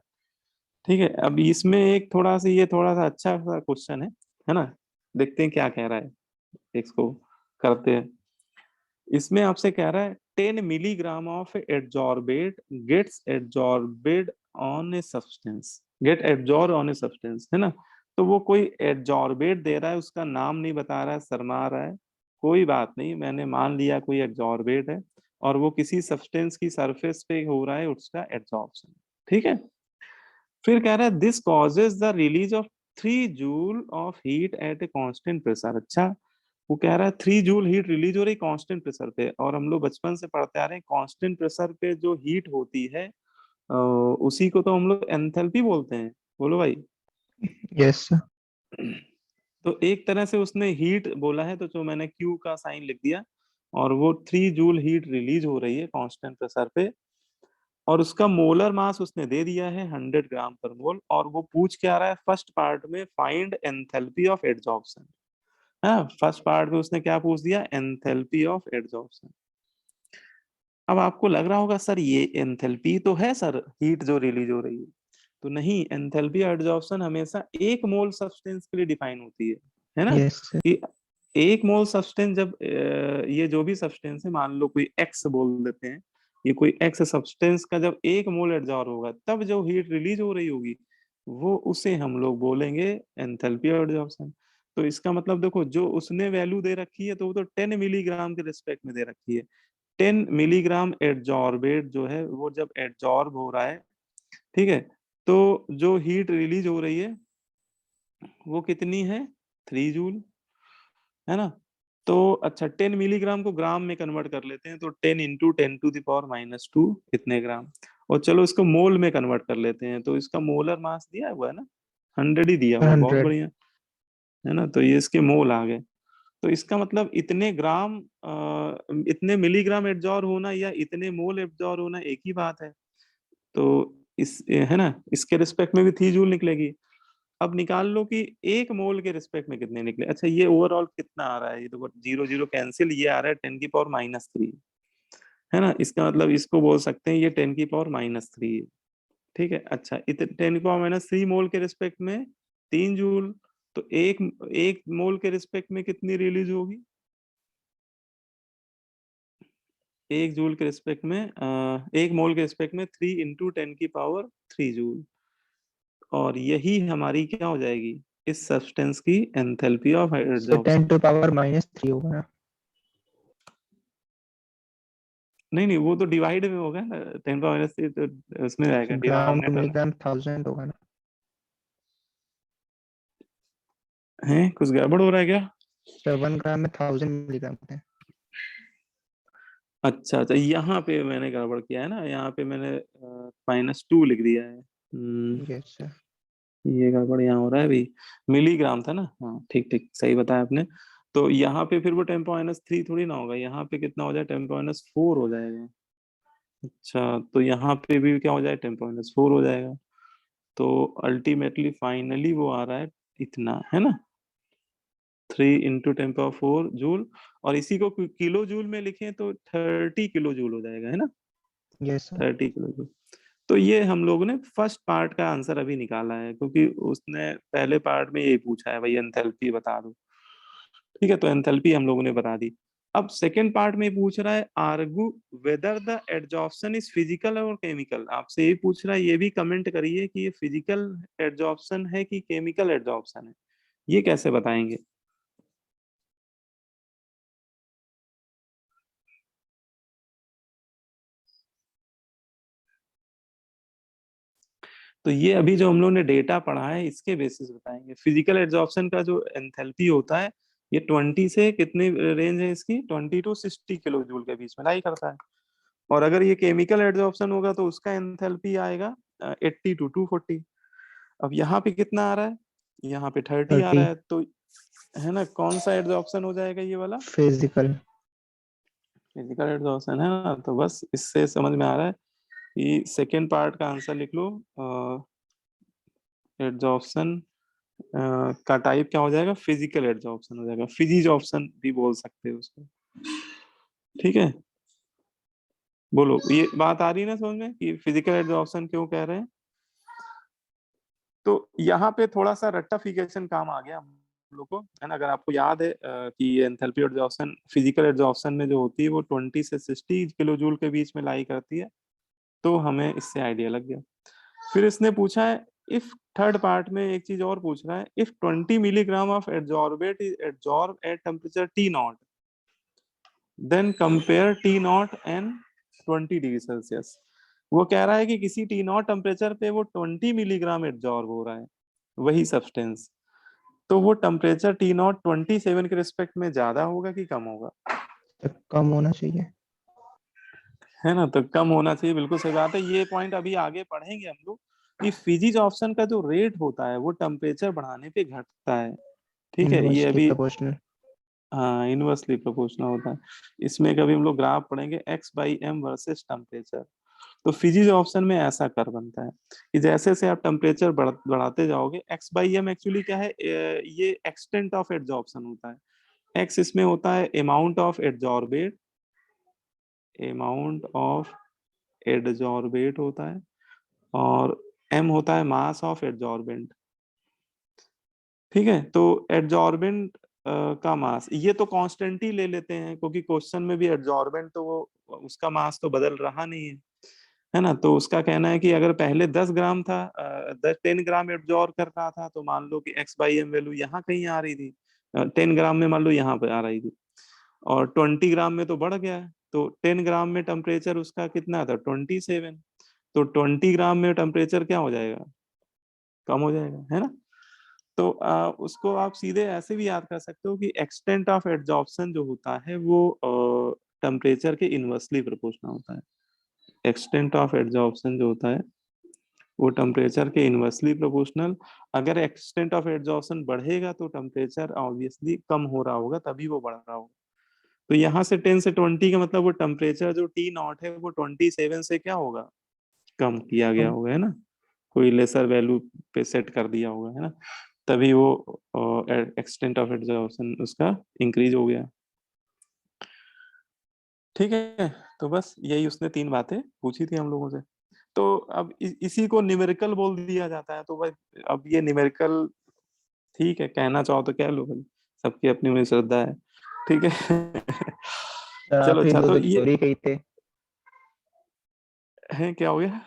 ठीक है। अब इसमें एक थोड़ा सा अच्छा सा क्वेश्चन है ना, देखते हैं क्या कह रहा है, इसको करते हैं। इसमें आपसे कह रहा है 10 milligram of adsorbate gets adsorbed on a substance, get adsorb on a substance, है ना। तो वो कोई एडजॉर्बेट दे रहा है, उसका नाम नहीं बता रहा है, शर्मा रहा है, कोई बात नहीं, मैंने मान लिया कोई एडजॉर्बेट है और वो किसी सब्सटेंस की सरफेस पे हो रहा है उसका एडजॉर्प्शन, ठीक है। फिर कह रहा है this causes the release of 3 joule of heat at a constant pressure. अच्छा वो कह रहा है 3 जूल हीट रिलीज हो रही कांस्टेंट प्रेशर पे, और हम लोग बचपन से पढ़ते आ रहे हैं कांस्टेंट प्रेशर पे जो हीट होती है उसी को तो हम लोग एंथैल्पी बोलते हैं। बोलो भाई।
यस
तो एक तरह से उसने हीट बोला है तो जो मैंने क्यू का साइन लिख दिया, और वो 3 जूल हीट रिलीज हो रही है कांस्टेंट प्रेशर पे, और उसका मोलर मास उसने दे दिया है 100 ग्राम पर मोल। और वो पूछ के आ रहा है फर्स्ट पार्ट में फाइंड एंथैल्पी ऑफ एडजॉर्प्शन। हाँ फर्स्ट पार्ट में उसने क्या पूछ दिया, एंथैल्पी ऑफ एडजॉर्प्शन। अब आपको लग रहा होगा सर ये एंथैल्पी तो है सर, हीट जो रिलीज हो रही है, तो नहीं, एंथैल्पी एडजॉर्प्शन हमेशा 1 मोल सब्सटेंस के लिए डिफाइन होती है ना।
यस
कि 1 मोल सब्सटेंस जब ये जो भी सब्सटेंस है, मान लो कोई एक्स बोल देते हैं, ये कोई एक्स सब्सटेंस का जब 1 मोल एडजॉर्ब होगा तब जो हीट रिलीज हो रही होगी वो उसे हम लोग बोलेंगे एंथैल्पी एडजॉर्प्शन। तो इसका मतलब देखो जो उसने वैल्यू दे रखी है तो वो तो 10 मिलीग्राम के रिस्पेक्ट में दे रखी है। 10 मिलीग्राम एडजॉर्बेट जो है वो जब एडजॉर्ब हो रहा है, ठीक है, तो जो हीट रिलीज हो रही है वो कितनी है, 3 जूल, है ना। तो अच्छा 10 मिलीग्राम को ग्राम में कन्वर्ट कर लेते हैं, तो 10 इंटू 10⁻², कितने ग्राम। और चलो इसको मोल में कन्वर्ट कर लेते हैं, तो इसका मोलर मास दिया हुआ है ना, 100 ही दिया हुआ है, बहुत
100
बढ़िया, है ना। तो ये इसके मोल आ गए। तो इसका मतलब इतने ग्राम इतने मिलीग्राम एब्जॉर्ब होना या इतने मोल एब्जॉर्ब होना एक ही बात है। तो इस है ना, इसके रिस्पेक्ट में भी 3 जूल निकलेगी। अब निकाल लो कि 1 मोल के रिस्पेक्ट में कितने निकले। अच्छा ये ओवरऑल कितना आ रहा है, ये देखो 0 0 कैंसिल, ये आ रहा है 10⁻³ है ना। इसका मतलब इसको बोल सकते हैं ये 10⁻³ है, ठीक है। अच्छा 10⁻³ मोल के रिस्पेक्ट में 3 जूल, तो एक मोल के रिस्पेक्ट में कितनी रिलीज होगी, 1 जूल के रिस्पेक्ट में 1 मोल के रिस्पेक्ट में 3 इंटू 10⁻³ जूल। और यही हमारी क्या हो जाएगी, इस सब्सटेंस की एंथैल्पी ऑफ
तो
एडजॉर्प्शन।
10⁻³ होगा ना।
नहीं वो तो डिवाइड में होगा ना, 10⁻³ तो उसमें आएगा
ग्राम टू
डिनोमिनेटर में।
मिलीग्राम 1000 होगा ना।
है कुछ गड़बड़ हो रहा है क्या।
सर 1 ग्राम में 1000 मिलीग्राम होते हैं।
अच्छा अच्छा, यहाँ पे मैंने गड़बड़ किया है ना, यहाँ पे मैंने -2 लिख दिया है।
Yes sir.
ये गड़बड़ यहाँ हो रहा है अभी। मिलीग्राम था ना, हाँ ठीक ठीक सही बताया आपने। तो यहाँ पे फिर वो 10⁻³ थोड़ी ना होगा, यहाँ पे कितना हो जाए, 10⁻4 हो जाएगा। अच्छा, तो यहाँ पे भी क्या हो जाए, 10⁻4 हो जाएगा। तो अल्टीमेटली फाइनली वो आ रहा है इतना, है ना, 3 × 10⁻4 जूल। और इसी को किलो जूल में लिखें तो 30 किलो जूल हो जाएगा, है ना,
यस सर।
30 kilo joule. तो ये हम लोगों ने फर्स्ट पार्ट का आंसर अभी निकाला है, क्योंकि उसने पहले पार्ट में यही पूछा है भाई एंथैल्पी बता दो। ठीक है, तो एंथैल्पी हम लोगों ने बता दी। अब सेकेंड पार्ट में पूछ रहा है argue whether the adsorption is physical और केमिकल। आपसे ये पूछ रहा है, ये भी कमेंट करिए कि ये फिजिकल एडजॉर्प्शन है कि केमिकल एडजॉर्प्शन है, ये कैसे बताएंगे। तो ये अभी जो हम लोग ने डेटा पढ़ा है इसके बेसिस बताएंगे। फिजिकल एडजॉर्प्शन का जो एंथैल्पी होता है ये 20 से कितने रेंज है इसकी, 20 to 60 किलो जूल के बीच में लाई करता है। और अगर ये केमिकल एडजॉर्प्शन होगा तो उसका एंथैल्पी आएगा 80 to 240। अब यहाँ पे कितना आ रहा है, यहाँ पे 30 आ
30
रहा है, तो है ना, कौन सा एडजॉर्प्शन हो जाएगा ये वाला,
फिजिकल।
फिजिकल एडजॉर्प्शन है ना। तो बस इससे समझ में आ रहा है कि सेकेंड पार्ट का आंसर लिख लो, एडजॉर्प्शन का टाइप क्या हो जाएगा, फिजिकल एडजॉर्प्शन हो जाएगा, फिजिज ऑप्शन भी बोल सकते हो उसको। ठीक है, बोलो ये बात आ रही है ना समझ में कि फिजिकल एडजॉर्प्शन क्यों कह रहे हैं। तो यहाँ पे थोड़ा सा रट्टाफिकेशन काम आ गया हम लोग को, है ना। अगर आपको याद है कि एंथैल्पी एडजॉर्प्शन फिजिकल एडजॉर्प्शन में जो होती है वो 20 से 60 किलो जूल के बीच में लाई करती है, तो हमें इससे आइडिया लग गया। फिर इसने पूछा है इफ, थर्ड पार्ट में एक चीज और पूछ रहा है, if 20 milligram of adsorbate is adsorb at temperature T0 then compare T0 and 20 degree Celsius. वो कह रहा है कि किसी T0 टेम्परेचर पे वो 20 मिलीग्राम एडजॉर्ब हो रहा है वही सब्सटेंस, तो वो टेम्परेचर T0 27 के रिस्पेक्ट में ज्यादा होगा कि कम होगा,
तो कम होना चाहिए।
है ना। तो कम होना चाहिए, बिल्कुल सही बात है। ये पॉइंट अभी आगे पढ़ेंगे हम लोग कि फिजिज ऑप्शन का जो रेट होता है वो टेम्परेचर बढ़ाने पे घटता है। ठीक है, ये
इनवर्सली
अभी
प्रोपोर्शनल।
हाँ इनवर्सली प्रोपोर्शनल होता है। इसमें कभी हम लोग ग्राफ पढ़ेंगे x/m वर्सेस टेम्परेचर। तो फिजिज ऑप्शन में ऐसा कर बनता है कि जैसे से आप टेम्परेचर बढ़ाते जाओगे, x/m एक्चुअली क्या है, ये एक्सटेंट ऑफ एडजॉर्प्शन होता है। x इसमें होता है amount of adsorbate, amount of adsorbate होता है, और m होता है मास ऑफ एडजॉर्बेंट। ठीक है, तो एडजॉर्बेंट का मास ये तो कांस्टेंट ही ले लेते हैं, क्योंकि क्वेश्चन में भी एडजॉर्बेंट तो वो उसका मास तो बदल रहा नहीं है ना। तो उसका कहना है कि अगर पहले 10 ग्राम था, 10 ग्राम एब्जॉर्ब कर रहा था, तो मान लो कि x/m वैल्यू यहाँ कहीं आ रही थी, 10 ग्राम में मान लो यहाँ पे आ रही थी, और 20 ग्राम में तो बढ़ गया है। तो 10 ग्राम में टेम्परेचर उसका कितना था, 27। तो 20 ग्राम में टेम्परेचर क्या हो जाएगा, कम हो जाएगा, है ना। तो उसको आप सीधे ऐसे भी याद कर सकते हो कि एक्सटेंट ऑफ एडजॉर्प्शन जो होता है वो टेम्परेचर के इनवर्सली प्रोपोर्शनल होता है। एक्सटेंट ऑफ एडजॉर्प्शन जो होता है वो टेम्परेचर के इनवर्सली प्रोपोर्शनल। अगर एक्सटेंट ऑफ एडजॉर्प्शन बढ़ेगा तो टेम्परेचर ऑब्वियसली कम हो रहा होगा, तभी वो बढ़ रहा होगा। तो यहाँ से 10 से 20 का मतलब वो टेम्परेचर जो T0 है वो 27 से क्या होगा, कम किया गया होगा, है ना। कोई लेसर वैल्यू पे सेट कर दिया होगा, है ना, तभी वो एक्सटेंट ऑफ एडजॉर्प्शन उसका इंक्रीज हो गया। ठीक है, तो बस यही उसने 3 बातें पूछी थी हम लोगों से। तो अब इसी को न्यूमेरिकल बोल दिया जाता है। तो भाई अब ये न्यूमेरिकल, ठीक है, कहना चाहो तो कह लो भाई, सबकी अपनी अपनी श्रद्धा है। ठीक है
सर
चलो
आखिरी
अच्छा,
दो
तो
तो
ये
थ्योरी के ही थे।
है क्या हो गया।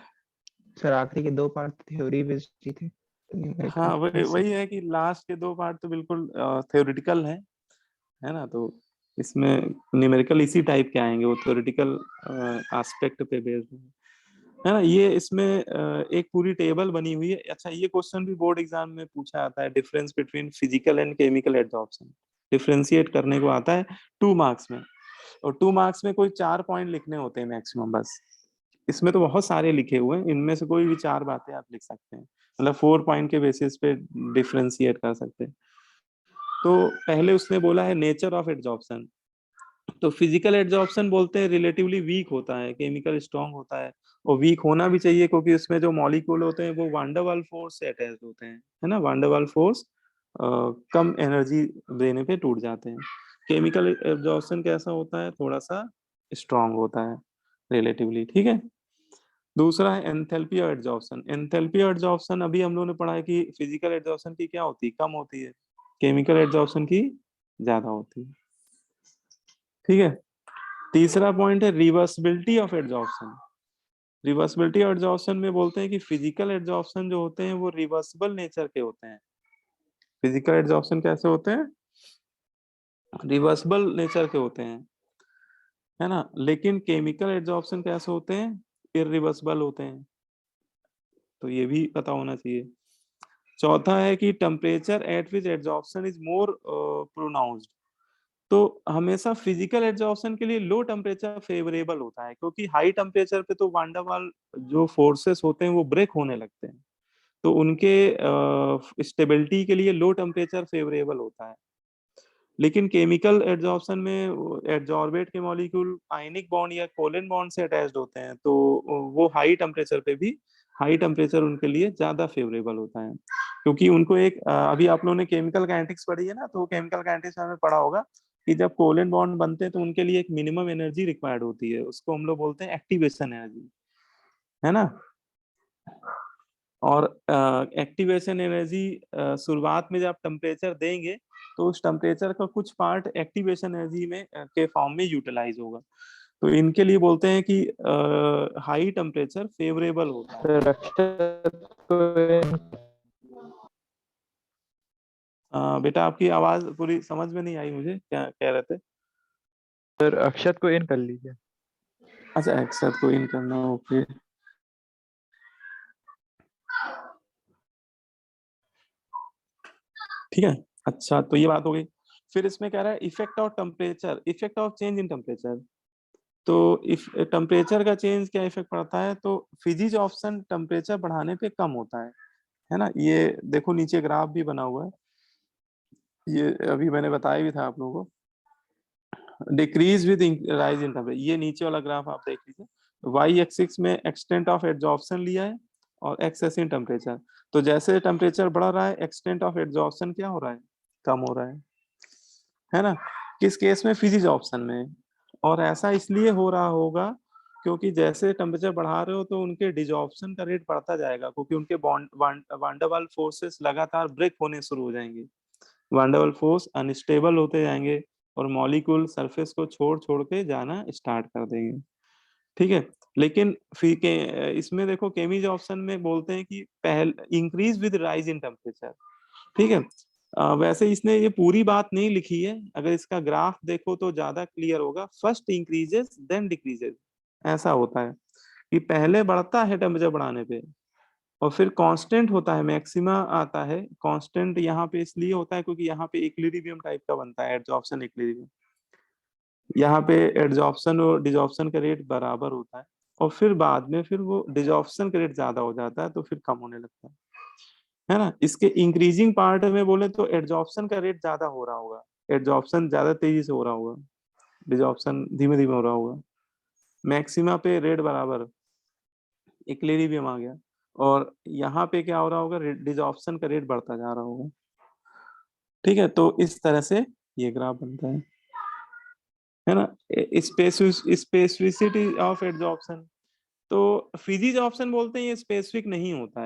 सर आखिरी के 2 पार्ट थ्योरी बेस्ड ही थे, न्यूमेरिकल
हाँ वही
वैसे।
वही है कि लास्ट के 2 पार्ट तो बिल्कुल थ्योरेटिकल है ना। तो इसमें न्यूमेरिकल इसी टाइप के आएंगे, वो थ्योरेटिकल एस्पेक्ट पे बेस्ड है ना। ये इसमें एक पूरी टेबल बनी हुई है। अच्छा, ये क्वेश्चन भी बोर्ड एग्जाम में पूछा जाता है, difference between physical and chemical adsorption differentiate करने को आता है 2 मार्क्स में। और 2 मार्क्स में कोई 4 पॉइंट लिखने होते हैं मैक्सिमम बस। इसमें तो बहुत सारे लिखे हुए हैं, इनमें से कोई भी 4 बातें आप लिख सकते हैं, मतलब 4 पॉइंट के बेसिस पे डिफरेंशिएट कर सकते हैं। तो पहले उसने बोला है नेचर ऑफ एड्जॉर्प्शन। तो फिजिकल एड्जॉर्प्शन बोलते हैं रिलेटिवली वीक होता है, केमिकल स्ट्रांग होता है, और वीक होना भी चाहिए क्योंकि उसमें जो मॉलिक्यूल होते हैं वो वान डर वाल्स फोर्स से अटैच होते हैं, है ना। वान डर वाल्स फोर्स कम एनर्जी देने पे टूट जाते हैं। केमिकल एब्जॉर्प्शन कैसा होता है, थोड़ा सा स्ट्रांग होता है रिलेटिवली, ठीक है। दूसरा है एंथैल्पी और एड्जॉर्प्शन। एंथैल्पी और एड्जॉर्प्शन अभी हम लोगों ने पढ़ा है कि फिजिकल एड्जॉर्प्शन की क्या होती है, कम होती है, केमिकल एड्जॉर्प्शन की ज्यादा होती है, ठीक है। तीसरा पॉइंट है reversibility of adsorption. Reversibility of adsorption में बोलते हैं कि फिजिकल एड्जॉर्प्शन जो होते हैं वो रिवर्सिबल नेचर के होते हैं। फिजिकल एड्जॉर्प्शन कैसे होते हैं, रिवर्सिबल नेचर के होते हैं, है ना। लेकिन केमिकल एड्जॉर्प्शन कैसे होते हैं, इरिवर्सिबल होते हैं, तो ये भी पता होना चाहिए। चौथा है कि temperature at which adsorption is more pronounced. तो हमेशा फिजिकल एड्जॉर्प्शन के लिए लो टेम्परेचर फेवरेबल होता है, क्योंकि हाई टेम्परेचर पे तो वान डर वाल जो फोर्सेस होते हैं वो ब्रेक होने लगते हैं, तो उनके स्टेबिलिटी के लिए लो टेम्परेचर फेवरेबल होता है। लेकिन केमिकल एड्जॉर्प्शन में एड्जॉर्बेट के मॉलिक्यूल आयनिक बॉन्ड या कोवेलेंट बॉन्ड से अटैच्ड होते हैं, तो वो हाई टेम्परेचर पे भी, हाई टेम्परेचर उनके लिए ज्यादा फेवरेबल होता है, क्योंकि उनको अभी आप लोगों ने केमिकल काइनेटिक्स पढ़ी है ना, तो केमिकल काइनेटिक्स में पढ़ा होगा कि जब कोवेलेंट बॉन्ड बनते हैं तो उनके लिए एक मिनिमम एनर्जी रिक्वायर्ड होती है, उसको हम लोग बोलते हैं एक्टिवेशन एनर्जी, है ना। और एक्टिवेशन एनर्जी शुरुआत में जब टेम्परेचर देंगे तो उस टेम्परेचर का कुछ पार्ट एक्टिवेशन एनर्जी में के फॉर्म में यूटिलाइज होगा, तो इनके लिए बोलते हैं कि हाई टेम्परेचर फेवरेबल होता है।
सर अक्षत
बेटा आपकी आवाज पूरी समझ में नहीं आई मुझे, क्या कह रहे थे।
को इन कर लीजिए।
अच्छा अक्षत को इन करना, ओके। ठीक है, अच्छा तो ये बात हो गई। फिर इसमें कह रहा है effect of temperature, effect of change in temperature. तो इफ टेम्परेचर का चेंज क्या इफेक्ट पड़ता है, तो फिजिज ऑप्शन टेम्परेचर बढ़ाने पे कम होता है ना। ये देखो नीचे ग्राफ भी बना हुआ है, ये अभी मैंने बताया भी था आप लोगों को। Decrease with rise in temperature, ये नीचे वाला ग्राफ आप देख लीजिए, वाई एक्सिस में एक्सटेंट ऑफ एड्जॉर्प्शन लिया है और एक्सेस इन टेम्परेचर। तो जैसे टेम्परेचर बढ़ रहा है एक्सटेंट ऑफ एड्जॉर्प्शन क्या हो रहा है, कम हो रहा है ना। किस केस में, फिजिज ऑप्शन में। और ऐसा इसलिए हो रहा होगा क्योंकि जैसे टेम्परेचर बढ़ा रहे हो तो उनके डिजॉर्प्शन का रेट बढ़ता जाएगा, क्योंकि उनके वान डर वाल फोर्सेस लगातार ब्रेक होने शुरू हो जाएंगे, वान डर वाल फोर्स अनस्टेबल होते जाएंगे और मॉलिक्यूल सरफेस को छोड़ छोड़ के जाना स्टार्ट कर देंगे, ठीक है। लेकिन फिर के इसमें देखो केमिज ऑप्शन में बोलते हैं कि पहले increase with rise in temperature, ठीक है। वैसे इसने ये पूरी बात नहीं लिखी है, अगर इसका ग्राफ देखो तो ज्यादा क्लियर होगा। फर्स्ट इंक्रीजेस देन डिक्रीजेस, ऐसा होता है कि पहले बढ़ता है टेम्परेचर बढ़ाने पे और फिर कांस्टेंट होता है, मैक्सिमा आता है। कांस्टेंट यहाँ पे इसलिए होता है क्योंकि यहाँ पे इक्विलिब्रियम टाइप का बनता है, एड्जॉर्प्शन इक्विलिब्रियम। यहाँ पे एड्जॉर्प्शन और डिजॉर्प्शन का रेट बराबर होता है, और फिर बाद में फिर वो डिजॉर्प्शन का रेट ज्यादा हो जाता है तो फिर कम होने लगता है ना। इसके इंक्रीजिंग पार्ट में बोले तो एड्जॉर्प्शन का रेट ज्यादा हो रहा होगा, एड्जॉर्प्शन ज्यादा तेजी से हो रहा होगा, डिजॉर्प्शन धीमे धीमे हो रहा होगा। मैक्सिमा पे रेट बराबर, इक्विलिब्रियम आ गया, और यहाँ पे क्या हो रहा होगा, डिजॉर्प्शन का रेट बढ़ता जा रहा होगा, ठीक है। तो इस तरह से ये ग्राफ बनता है ना। स्पेसिफिसिटी ऑफ एड्जॉर्प्शन, तो फिजिज ऑप्शन बोलते हैं ये स्पेसिफिक नहीं होता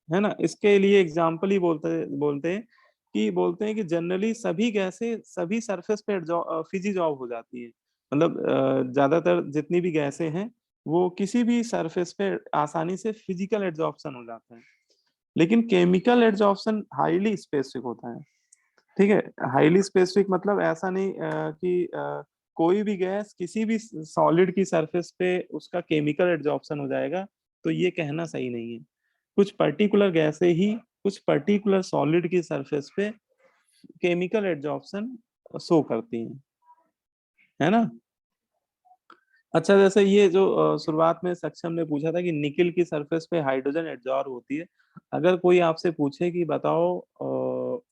है ना। इसके लिए एग्जांपल ही बोलते हैं कि जनरली सभी गैसें सभी सरफेस पे फिजिज ऑफ हो जाती है, मतलब ज्यादातर जितनी भी गैसें हैं वो किसी भी सरफेस पे आसानी से फिजिकल एड्जॉर्प्शन हो जाता है। लेकिन केमिकल एड्जॉर्प्शन हाईली स्पेसिफिक होता है, ठीक है। हाईली स्पेसिफिक मतलब ऐसा नहीं कि कोई भी गैस किसी भी सॉलिड की सरफेस पे उसका केमिकल एड्जॉर्प्शन हो जाएगा, तो ये कहना सही नहीं है। कुछ पर्टिकुलर गैसें ही कुछ पर्टिकुलर सॉलिड की सरफेस पे केमिकल एड्जॉर्प्शन शो करती हैं, है ना। अच्छा, जैसे ये जो शुरुआत में सक्षम ने पूछा था कि निकिल की सरफेस पे हाइड्रोजन एडजॉर्ब होती है, अगर कोई आपसे पूछे कि बताओ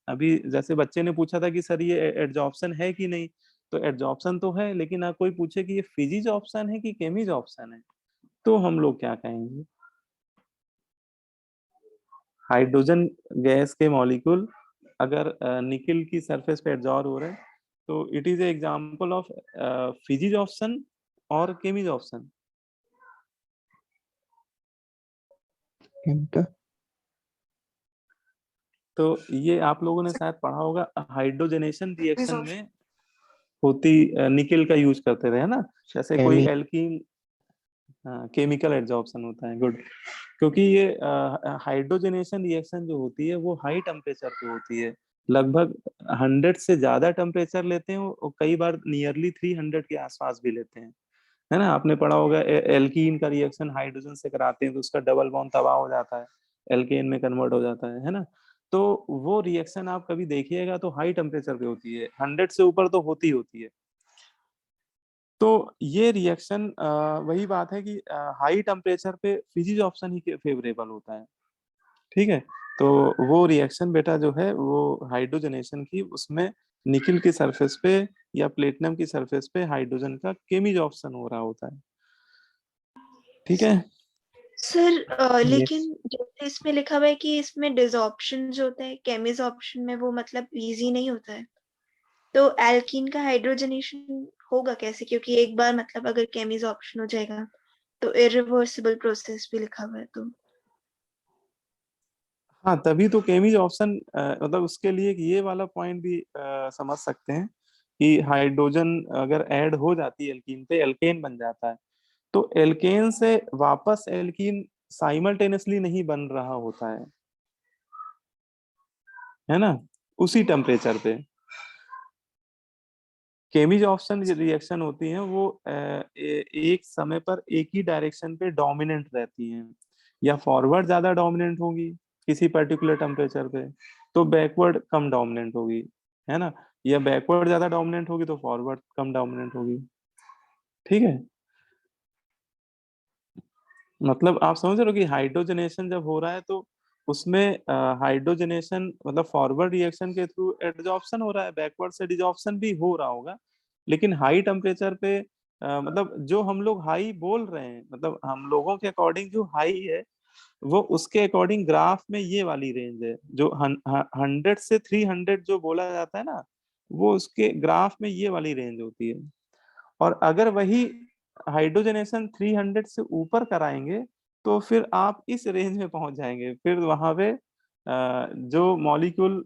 अभी जैसे बच्चे ने पूछा था कि सर ये एडजॉर्प्शन है कि नहीं, तो एडजॉर्प्शन तो है, लेकिन अगर कोई पूछे कि ये फिजिज ऑप्शन है कि केमिज ऑप्शन है, तो हम लोग क्या कहेंगे? हाइड्रोजन गैस के मॉलिक्यूल अगर निकिल की सरफेस पे एडजॉर्ब हो रहे हैं, तो it is a example of physisorption और केमिज ऑप्शन।
इनका
तो ये आप लोगों ने शायद पढ़ा होगा, हाइड्रोजनेशन रिएक्शन
Resolve.
में होती निकिल का यूज करते थे, है ना। जैसे कोई
केमी
एल्कीन, केमिकल एडजॉर्प्शन होता है, गुड। क्योंकि ये हाइड्रोजनेशन रिएक्शन जो होती है वो हाई टेम्परेचर पे होती है, लगभग 100 से ज्यादा टेम्परेचर लेते हैं, और कई बार नियरली 300 के आसपास भी लेते हैं, है ना। आपने पढ़ा होगा एल्कीन का रिएक्शन हाइड्रोजन से कराते हैं तो उसका डबल बॉन्ड तबाह हो जाता है, एल्केन में कन्वर्ट हो जाता है ना। तो वो रिएक्शन आप कभी देखिएगा तो हाई टेम्परेचर पे होती है, 100 से ऊपर तो होती है। तो ये रिएक्शन वही बात है कि हाई टेम्परेचर पे फिजिज ऑप्शन ही फेवरेबल होता है, ठीक है। तो वो रिएक्शन बेटा जो है वो हाइड्रोजनेशन की, उसमें निकिल की सरफेस पे या प्लेटिनम की सरफेस पे हाइड्रोजन का केमिज ऑप्शन हो रहा होता है, ठीक है।
सर
यस
लेकिन जैसे इसमें लिखा हुआ है कि इसमें डिसऑप्शन जो होता है केमिज ऑप्शन में, वो मतलब इजी नहीं होता है, तो एल्कीन का हाइड्रोजनेशन होगा कैसे? क्योंकि एक बार मतलब अगर केमिज ऑप्शन हो जाएगा तो इरिवर्सिबल प्रोसेस भी लिखा हुआ है, तो
हाँ, तभी तो केमिज ऑप्शन मतलब उसके लिए ये वाला पॉइंट भी समझ सकते हैं कि हाइड्रोजन अगर ऐड हो जाती है एल्कीन पे, एल्केन बन जाता है, तो एल्केन से वापस एल्कीन साइमल्टेनियसली नहीं बन रहा होता है ना, उसी टेम्परेचर पे। केमिज ऑप्शन रिएक्शन होती हैं वो एक समय पर एक ही डायरेक्शन पे डोमिनेंट रहती हैं, या फॉरवर्ड ज्यादा डोमिनेंट होगी किसी पर्टिकुलर टेम्परेचर पे, तो बैकवर्ड कम डोमिनेंट होगी, है ना। या बैकवर्ड ज्यादा डोमिनेंट होगी तो फॉरवर्ड कम डोमिनेंट होगी, ठीक है। मतलब आप समझ रहे हो कि हाइड्रोजनेशन जब हो रहा है तो उसमें हाइड्रोजनेशन मतलब फॉरवर्ड रिएक्शन के थ्रू एडजॉर्प्शन हो रहा है, बैकवर्ड से डिजॉर्प्शन भी हो रहा होगा, लेकिन हाई टेम्परेचर पे मतलब जो हम लोग हाई बोल रहे हैं, मतलब हम लोगों के अकॉर्डिंग जो हाई है वो उसके अकॉर्डिंग ग्राफ में ये वाली रेंज है, जो 100 से 300 जो बोला जाता है ना, वो उसके ग्राफ में ये वाली रेंज होती है। और अगर वही हाइड्रोजनेशन 300 से ऊपर कराएंगे तो फिर आप इस रेंज में पहुंच जाएंगे, फिर वहां पे जो मॉलिक्यूल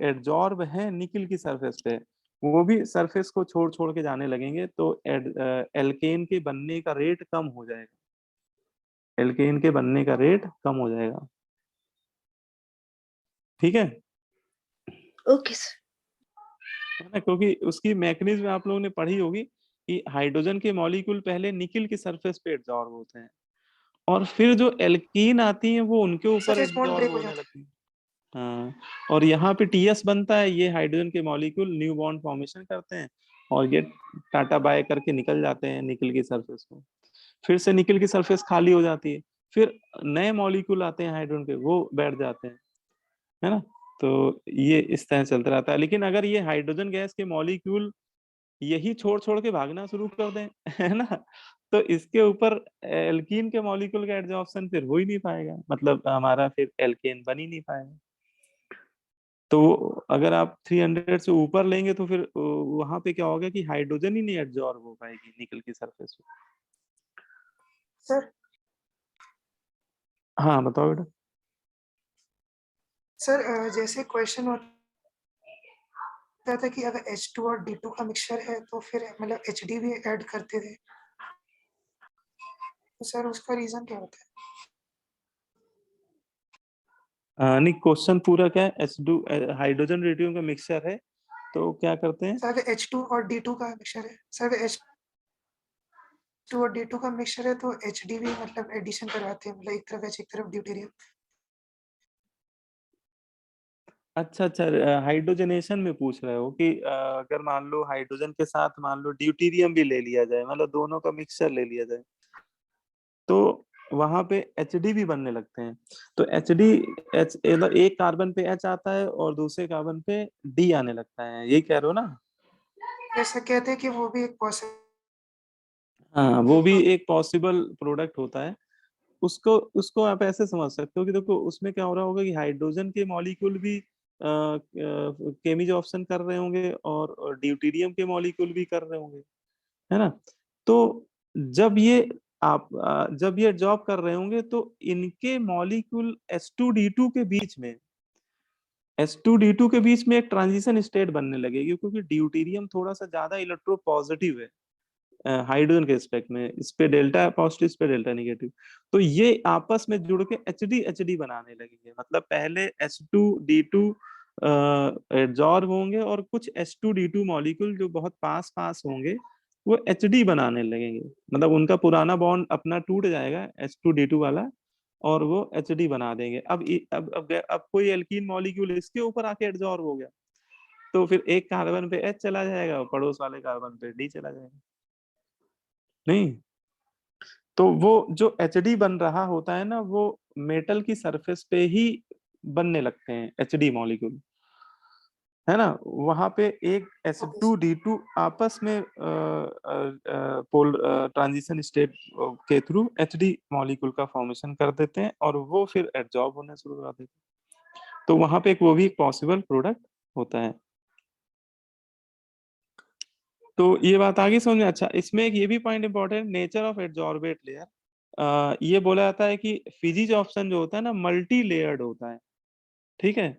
एडजॉर्ब है निकिल की सरफेस पे, वो भी सरफेस को छोड़ छोड़ के जाने लगेंगे, तो एल्केन के बनने का रेट कम हो जाएगा, एल्केन के बनने का रेट कम हो जाएगा, ठीक है।
Okay sir.
है ना, क्योंकि उसकी मैकेनिज्म आप लोगों ने पढ़ी होगी कि हाइड्रोजन के मॉलिक्यूल पहले निकिल की सरफेस पे एडजॉर्ब होते हैं, और फिर जो एल्कीन आती है वो उनके ऊपर
सर रिस्पॉन्ड
एडजॉर्ब
ब्रेक हो
होने
जाता
लगती है। हाँ, और यहाँ पे टीएस बनता है, ये हाइड्रोजन के मॉलिक्यूल न्यू बॉन्ड फॉर्मेशन करते हैं और ये टाटा बाय करके निकल जाते हैं निकल की सरफेस को, फिर से निकल की सरफेस खाली हो जाती है, फिर नए मॉलिक्यूल आते हैं हाइड्रोजन के, वो बैठ जाते हैं, है ना। तो ये इस तरह चलता रहता है, लेकिन अगर ये हाइड्रोजन गैस के मॉलिक्यूल यही छोड़ छोड़ के भागना शुरू कर दें है ना, तो इसके ऊपर एल्कीन के मॉलिक्यूल का एडजॉर्प्शन फिर हो ही नहीं पाएगा, मतलब हमारा फिर एल्केन बन ही नहीं पाएगा। तो अगर आप 300 से ऊपर लेंगे तो फिर वहां पे क्या होगा कि हाइड्रोजन ही नहीं एडजॉर्ब हो पाएगी निकल की सरफेस पे।
सर।
हाँ बताओ बेटा।
सर जैसे क्वेश्चन होता था कि अगर H2 और D2 का मिक्सचर है तो फिर मतलब HD भी ऐड करते थे, तो सर उसका रीजन क्या होता है?
नहीं, क्वेश्चन पूरा क्या है, H2 हाइड्रोजन रेडियम का मिक्सचर है तो क्या करते हैं।
सर अगर H2 और D2 का मिक्सचर है, सर अगर H2 और D2 का मिक्सचर है तो HD भी मतलब एडिशन करवाते हैं, मतलब एक तरफ H एक तरफ ड्यूटेरियम।
अच्छा अच्छा, हाइड्रोजनेशन में पूछ रहे हो कि अगर मान लो हाइड्रोजन के साथ मान लो ड्यूटीरियम भी ले लिया जाए, मतलब दोनों का मिक्सचर ले लिया जाए, तो वहां पे एचडी भी बनने लगते हैं। तो एचडी एच मतलब एक कार्बन पे एच आता है और दूसरे कार्बन पे डी आने लगता है, यही कह रहे हो ना?
जैसे कहते हैं कि वो भी एक पॉसिबल।
हाँ, वो भी एक पॉसिबल प्रोडक्ट होता है। उसको उसको आप ऐसे समझ सकते हो कि देखो उसमें क्या हो रहा होगा कि हाइड्रोजन के मॉलिक्यूल भी केमिज ऑप्शन कर रहे होंगे और ड्यूटीरियम के मॉलिक्यूल भी कर रहे होंगे, है ना? तो जब ये जब ये जॉब कर रहे होंगे तो इनके मॉलिक्यूल H2D2 के बीच में H2D2 के बीच में एक ट्रांजिशन स्टेट बनने लगेगी, क्योंकि ड्यूटीरियम थोड़ा सा ज्यादा इलेक्ट्रो पॉजिटिव है हाइड्रोजन के रिस्पेक्ट में, इस पे डेल्टा पॉजिटिव, इस पे डेल्टा नेगेटिव। तो ये आपस में जुड़ के एचडी बनाने लगेंगे, मतलब पहले H2D2 एडजॉर्ब होंगे और कुछ H2D2 मॉलिक्यूल जो बहुत पास पास होंगे वो एचडी बनाने लगेंगे, मतलब उनका पुराना बॉन्ड अपना टूट जाएगा H2D2 वाला और वो एचडी बना देंगे। अब कोई एल्कीन मॉलिक्यूल इसके ऊपर आके एडजॉर्ब हो गया तो फिर एक कार्बन पे H चला जाएगा और पड़ोस वाले कार्बन पे D चला जाएगा। नहीं, तो वो जो एचडी बन रहा होता है ना, वो मेटल की सरफेस पे ही बनने लगते हैं एचडी मॉलिक्यूल, है ना? वहां पे एक H2D2 आपस में पोल ट्रांजिशन स्टेट के थ्रू एचडी मॉलिक्यूल का फॉर्मेशन कर देते हैं और वो फिर एडजॉर्ब होना शुरू कर देते हैं। तो वहां पे वो भी एक पॉसिबल प्रोडक्ट होता है। तो ये बात आगे समझ में। अच्छा, इसमें एक ये भी point important, nature of adsorbate layer. ये बोला जाता है कि फिजिक्स ऑप्शन जो होता है ना मल्टी लेयर्ड होता है, ठीक है?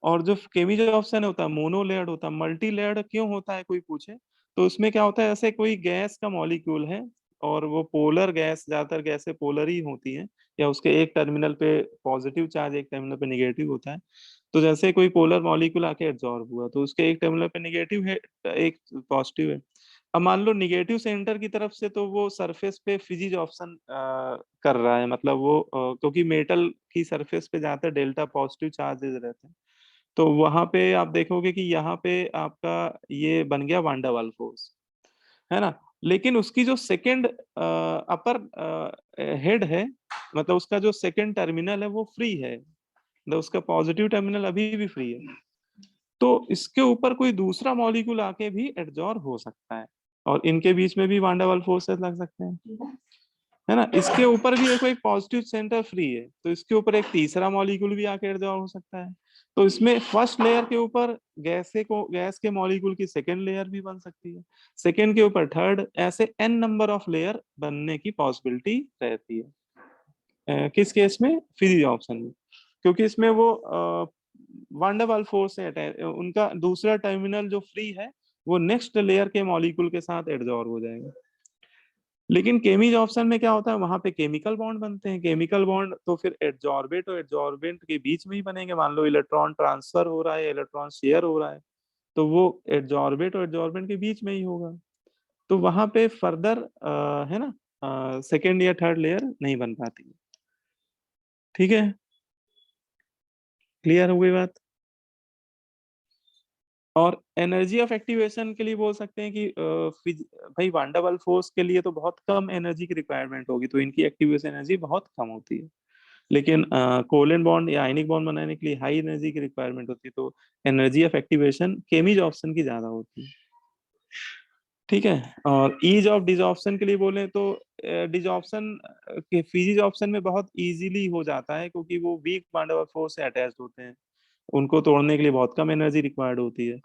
और जो केमिकल ऑप्शन होता है मोनो लेयर्ड होता है। मल्टी लेयर्ड क्यों होता है कोई पूछे, तो उसमें क्या होता है, ऐसे कोई गैस का मॉलिक्यूल है और वो पोलर गैस, ज्यादातर गैसें पोलर ही होती हैं, या उसके एक टर्मिनल पे पॉजिटिव चार्ज एक टर्मिनल पे नेगेटिव होता है। तो जैसे कोई पोलर मॉलिक्यूल आके एब्जॉर्ब हुआ तो उसके एक टर्मिनल पे नेगेटिव है, एक पॉजिटिव है। अब मान लो नेगेटिव सेंटर की तरफ से, तो वो सरफेस पे फिजिक्स ऑप्शन कर रहा है, मतलब वो क्योंकि मेटल की सरफेस पे ज्यादातर डेल्टा पॉजिटिव चार्जेस रहते हैं, तो वहां पे आप देखोगे कि यहाँ पे आपका ये बन गया वांडावाल फोर्स, है ना? लेकिन उसकी जो सेकंड अपर हेड है, मतलब उसका जो सेकंड टर्मिनल है वो फ्री है, मतलब उसका पॉजिटिव टर्मिनल अभी भी फ्री है। तो इसके ऊपर कोई दूसरा मॉलिक्यूल आके भी एडजॉर्ब हो सकता है और इनके बीच में भी वांडावाल फोर्सेस लग सकते हैं, है ना? इसके ऊपर भी एक पॉजिटिव सेंटर फ्री है, तो इसके ऊपर एक तीसरा मॉलिक्यूल भी आके एडजॉर्ब हो सकता है। तो इसमें फर्स्ट लेयर के ऊपर गैस के मॉलिक्यूल की सेकेंड लेयर भी बन सकती है, सेकेंड के ऊपर थर्ड, ऐसे n नंबर ऑफ लेयर बनने की पॉसिबिलिटी रहती है। किस केस में? फिजिक्स ऑप्शन में, क्योंकि इसमें वो वांडरवाल फोर्स से अटैच, उनका दूसरा टर्मिनल जो फ्री है वो नेक्स्ट लेयर के मॉलिक्यूल के साथ एडजॉर्ब हो जाएगा। लेकिन केमिज ऑप्शन में क्या होता है, वहां पे केमिकल बॉन्ड बनते हैं, केमिकल बॉन्ड तो फिर एडजॉर्बेट और एडजॉर्बेंट के बीच में ही बनेंगे। मान लो इलेक्ट्रॉन ट्रांसफर हो रहा है, इलेक्ट्रॉन शेयर हो रहा है, तो वो एडजॉर्बेट और एडजॉर्बेंट के बीच में ही होगा। तो वहां पे फर्दर है ना सेकेंड या थर्ड लेयर नहीं बन पाती। ठीक है, क्लियर हो गई बात? और एनर्जी ऑफ एक्टिवेशन के लिए बोल सकते हैं कि भाई वांडावाल फोर्स के लिए तो बहुत कम एनर्जी की रिक्वायरमेंट होगी, तो इनकी एक्टिवेशन एनर्जी बहुत कम होती है। लेकिन कोवलेंट बॉन्ड या आयनिक बॉन्ड बनाने के लिए हाई एनर्जी की रिक्वायरमेंट होती है, तो एनर्जी ऑफ एक्टिवेशन केमिज ऑप्शन की ज्यादा होती है। ठीक है, और ईज ऑफ डिजॉर्प्शन के लिए बोले तो डिजॉर्प्शन के फिजिक्स ऑप्शन में बहुत इजीली हो जाता है, क्योंकि वो वीक वांड वाल फोर्स से अटैच्ड होते हैं, उनको तोड़ने के लिए बहुत कम एनर्जी रिक्वायर्ड होती है।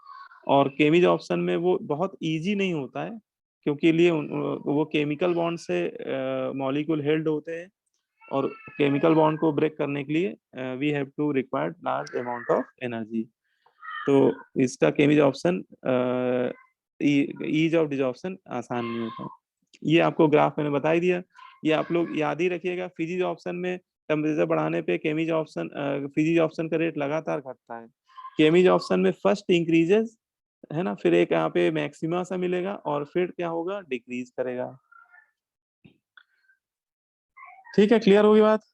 और केमिज ऑप्शन में वो बहुत इजी नहीं होता है, क्योंकि वो केमिकल बॉन्ड से मॉलिक्यूल हेल्ड होते हैं, और केमिकल बॉन्ड को ब्रेक करने के लिए we have to required large amount of energy. तो इसका chemisorption ease of desorption आसान नहीं होता। ये आपको ग्राफ मैंने बता ही दिया, ये आप लोग याद ही रखिएगा। फिजिक्स ऑप्शन में टेम्परेचर बढ़ाने पे केमिज ऑप्शन फिजिक्स ऑप्शन का रेट लगातार घटता है। केमिज ऑप्शन में फर्स्ट इंक्रीजेस, है ना, फिर एक यहाँ पे मैक्सिमा सा मिलेगा और फिर क्या होगा, डिक्रीज करेगा। ठीक है, क्लियर होगी बात,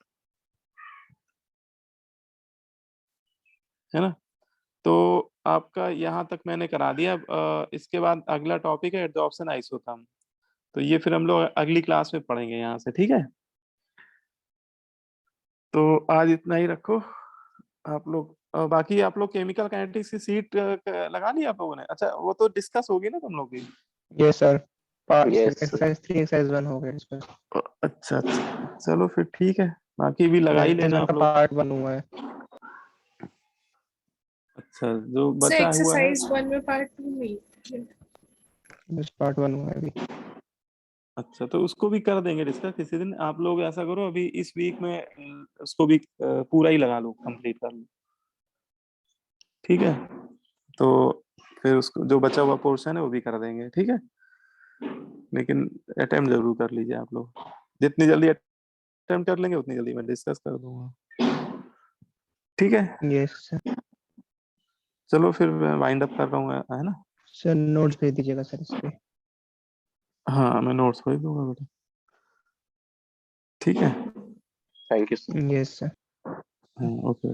है ना? तो आपका यहाँ तक मैंने करा दिया। अब इसके बाद अगला टॉपिक है एडजॉर्प्शन आइसोथर्म। तो ये फिर हम लोग अगली क्लास में पढ़ेंगे यहाँ से, ठीक है। तो आज इतना ही रखो आप लोग। बाकी आप लोग केमिकल काइनेटिक्स की सीट लगा ली आप लोगों ने? अच्छा, वो तो डिस्कस होगी ना तुम लोग की।
Yes sir, part
Yes.
Exercise 3 exercise 1 हो गया इस पर।
अच्छा अच्छा, चलो फिर ठीक है, बाकी भी लगा ही लेना आप
का
लोग।
पार्ट 1 हुआ है।
अच्छा, जो
सर
बचा हुआ है
एक्सरसाइज 1 में पार्ट 2 नहीं है।
बस पार्ट 1 हुआ है अभी।
अच्छा, तो उसको भी कर देंगे डिस्कस किसी दिन। आप लोग ऐसा करो, अभी इस वीक में उसको भी पूरा ही लगा लो, कंप्लीट कर लो, ठीक है। तो फिर उसको जो बचा हुआ पोर्शन है वो भी कर देंगे, ठीक है। लेकिन अटेम्प्ट जरूर कर लीजिए आप लोग। जितनी जल्दी अटेम्प्ट कर लेंगे उतनी जल्दी मैं डिस्कस कर दूंगा, ठीक है।
Yes sir.
चलो फिर मैं वाइंड अप कर रहा हूँ, है ना।
सर नोट्स भेज दीजिएगा सर इस पे।
हाँ, मैं नोट्स भेज दूंगा बेटा, ठीक है।
Thank you, sir.
Yes sir.
हाँ, ओके।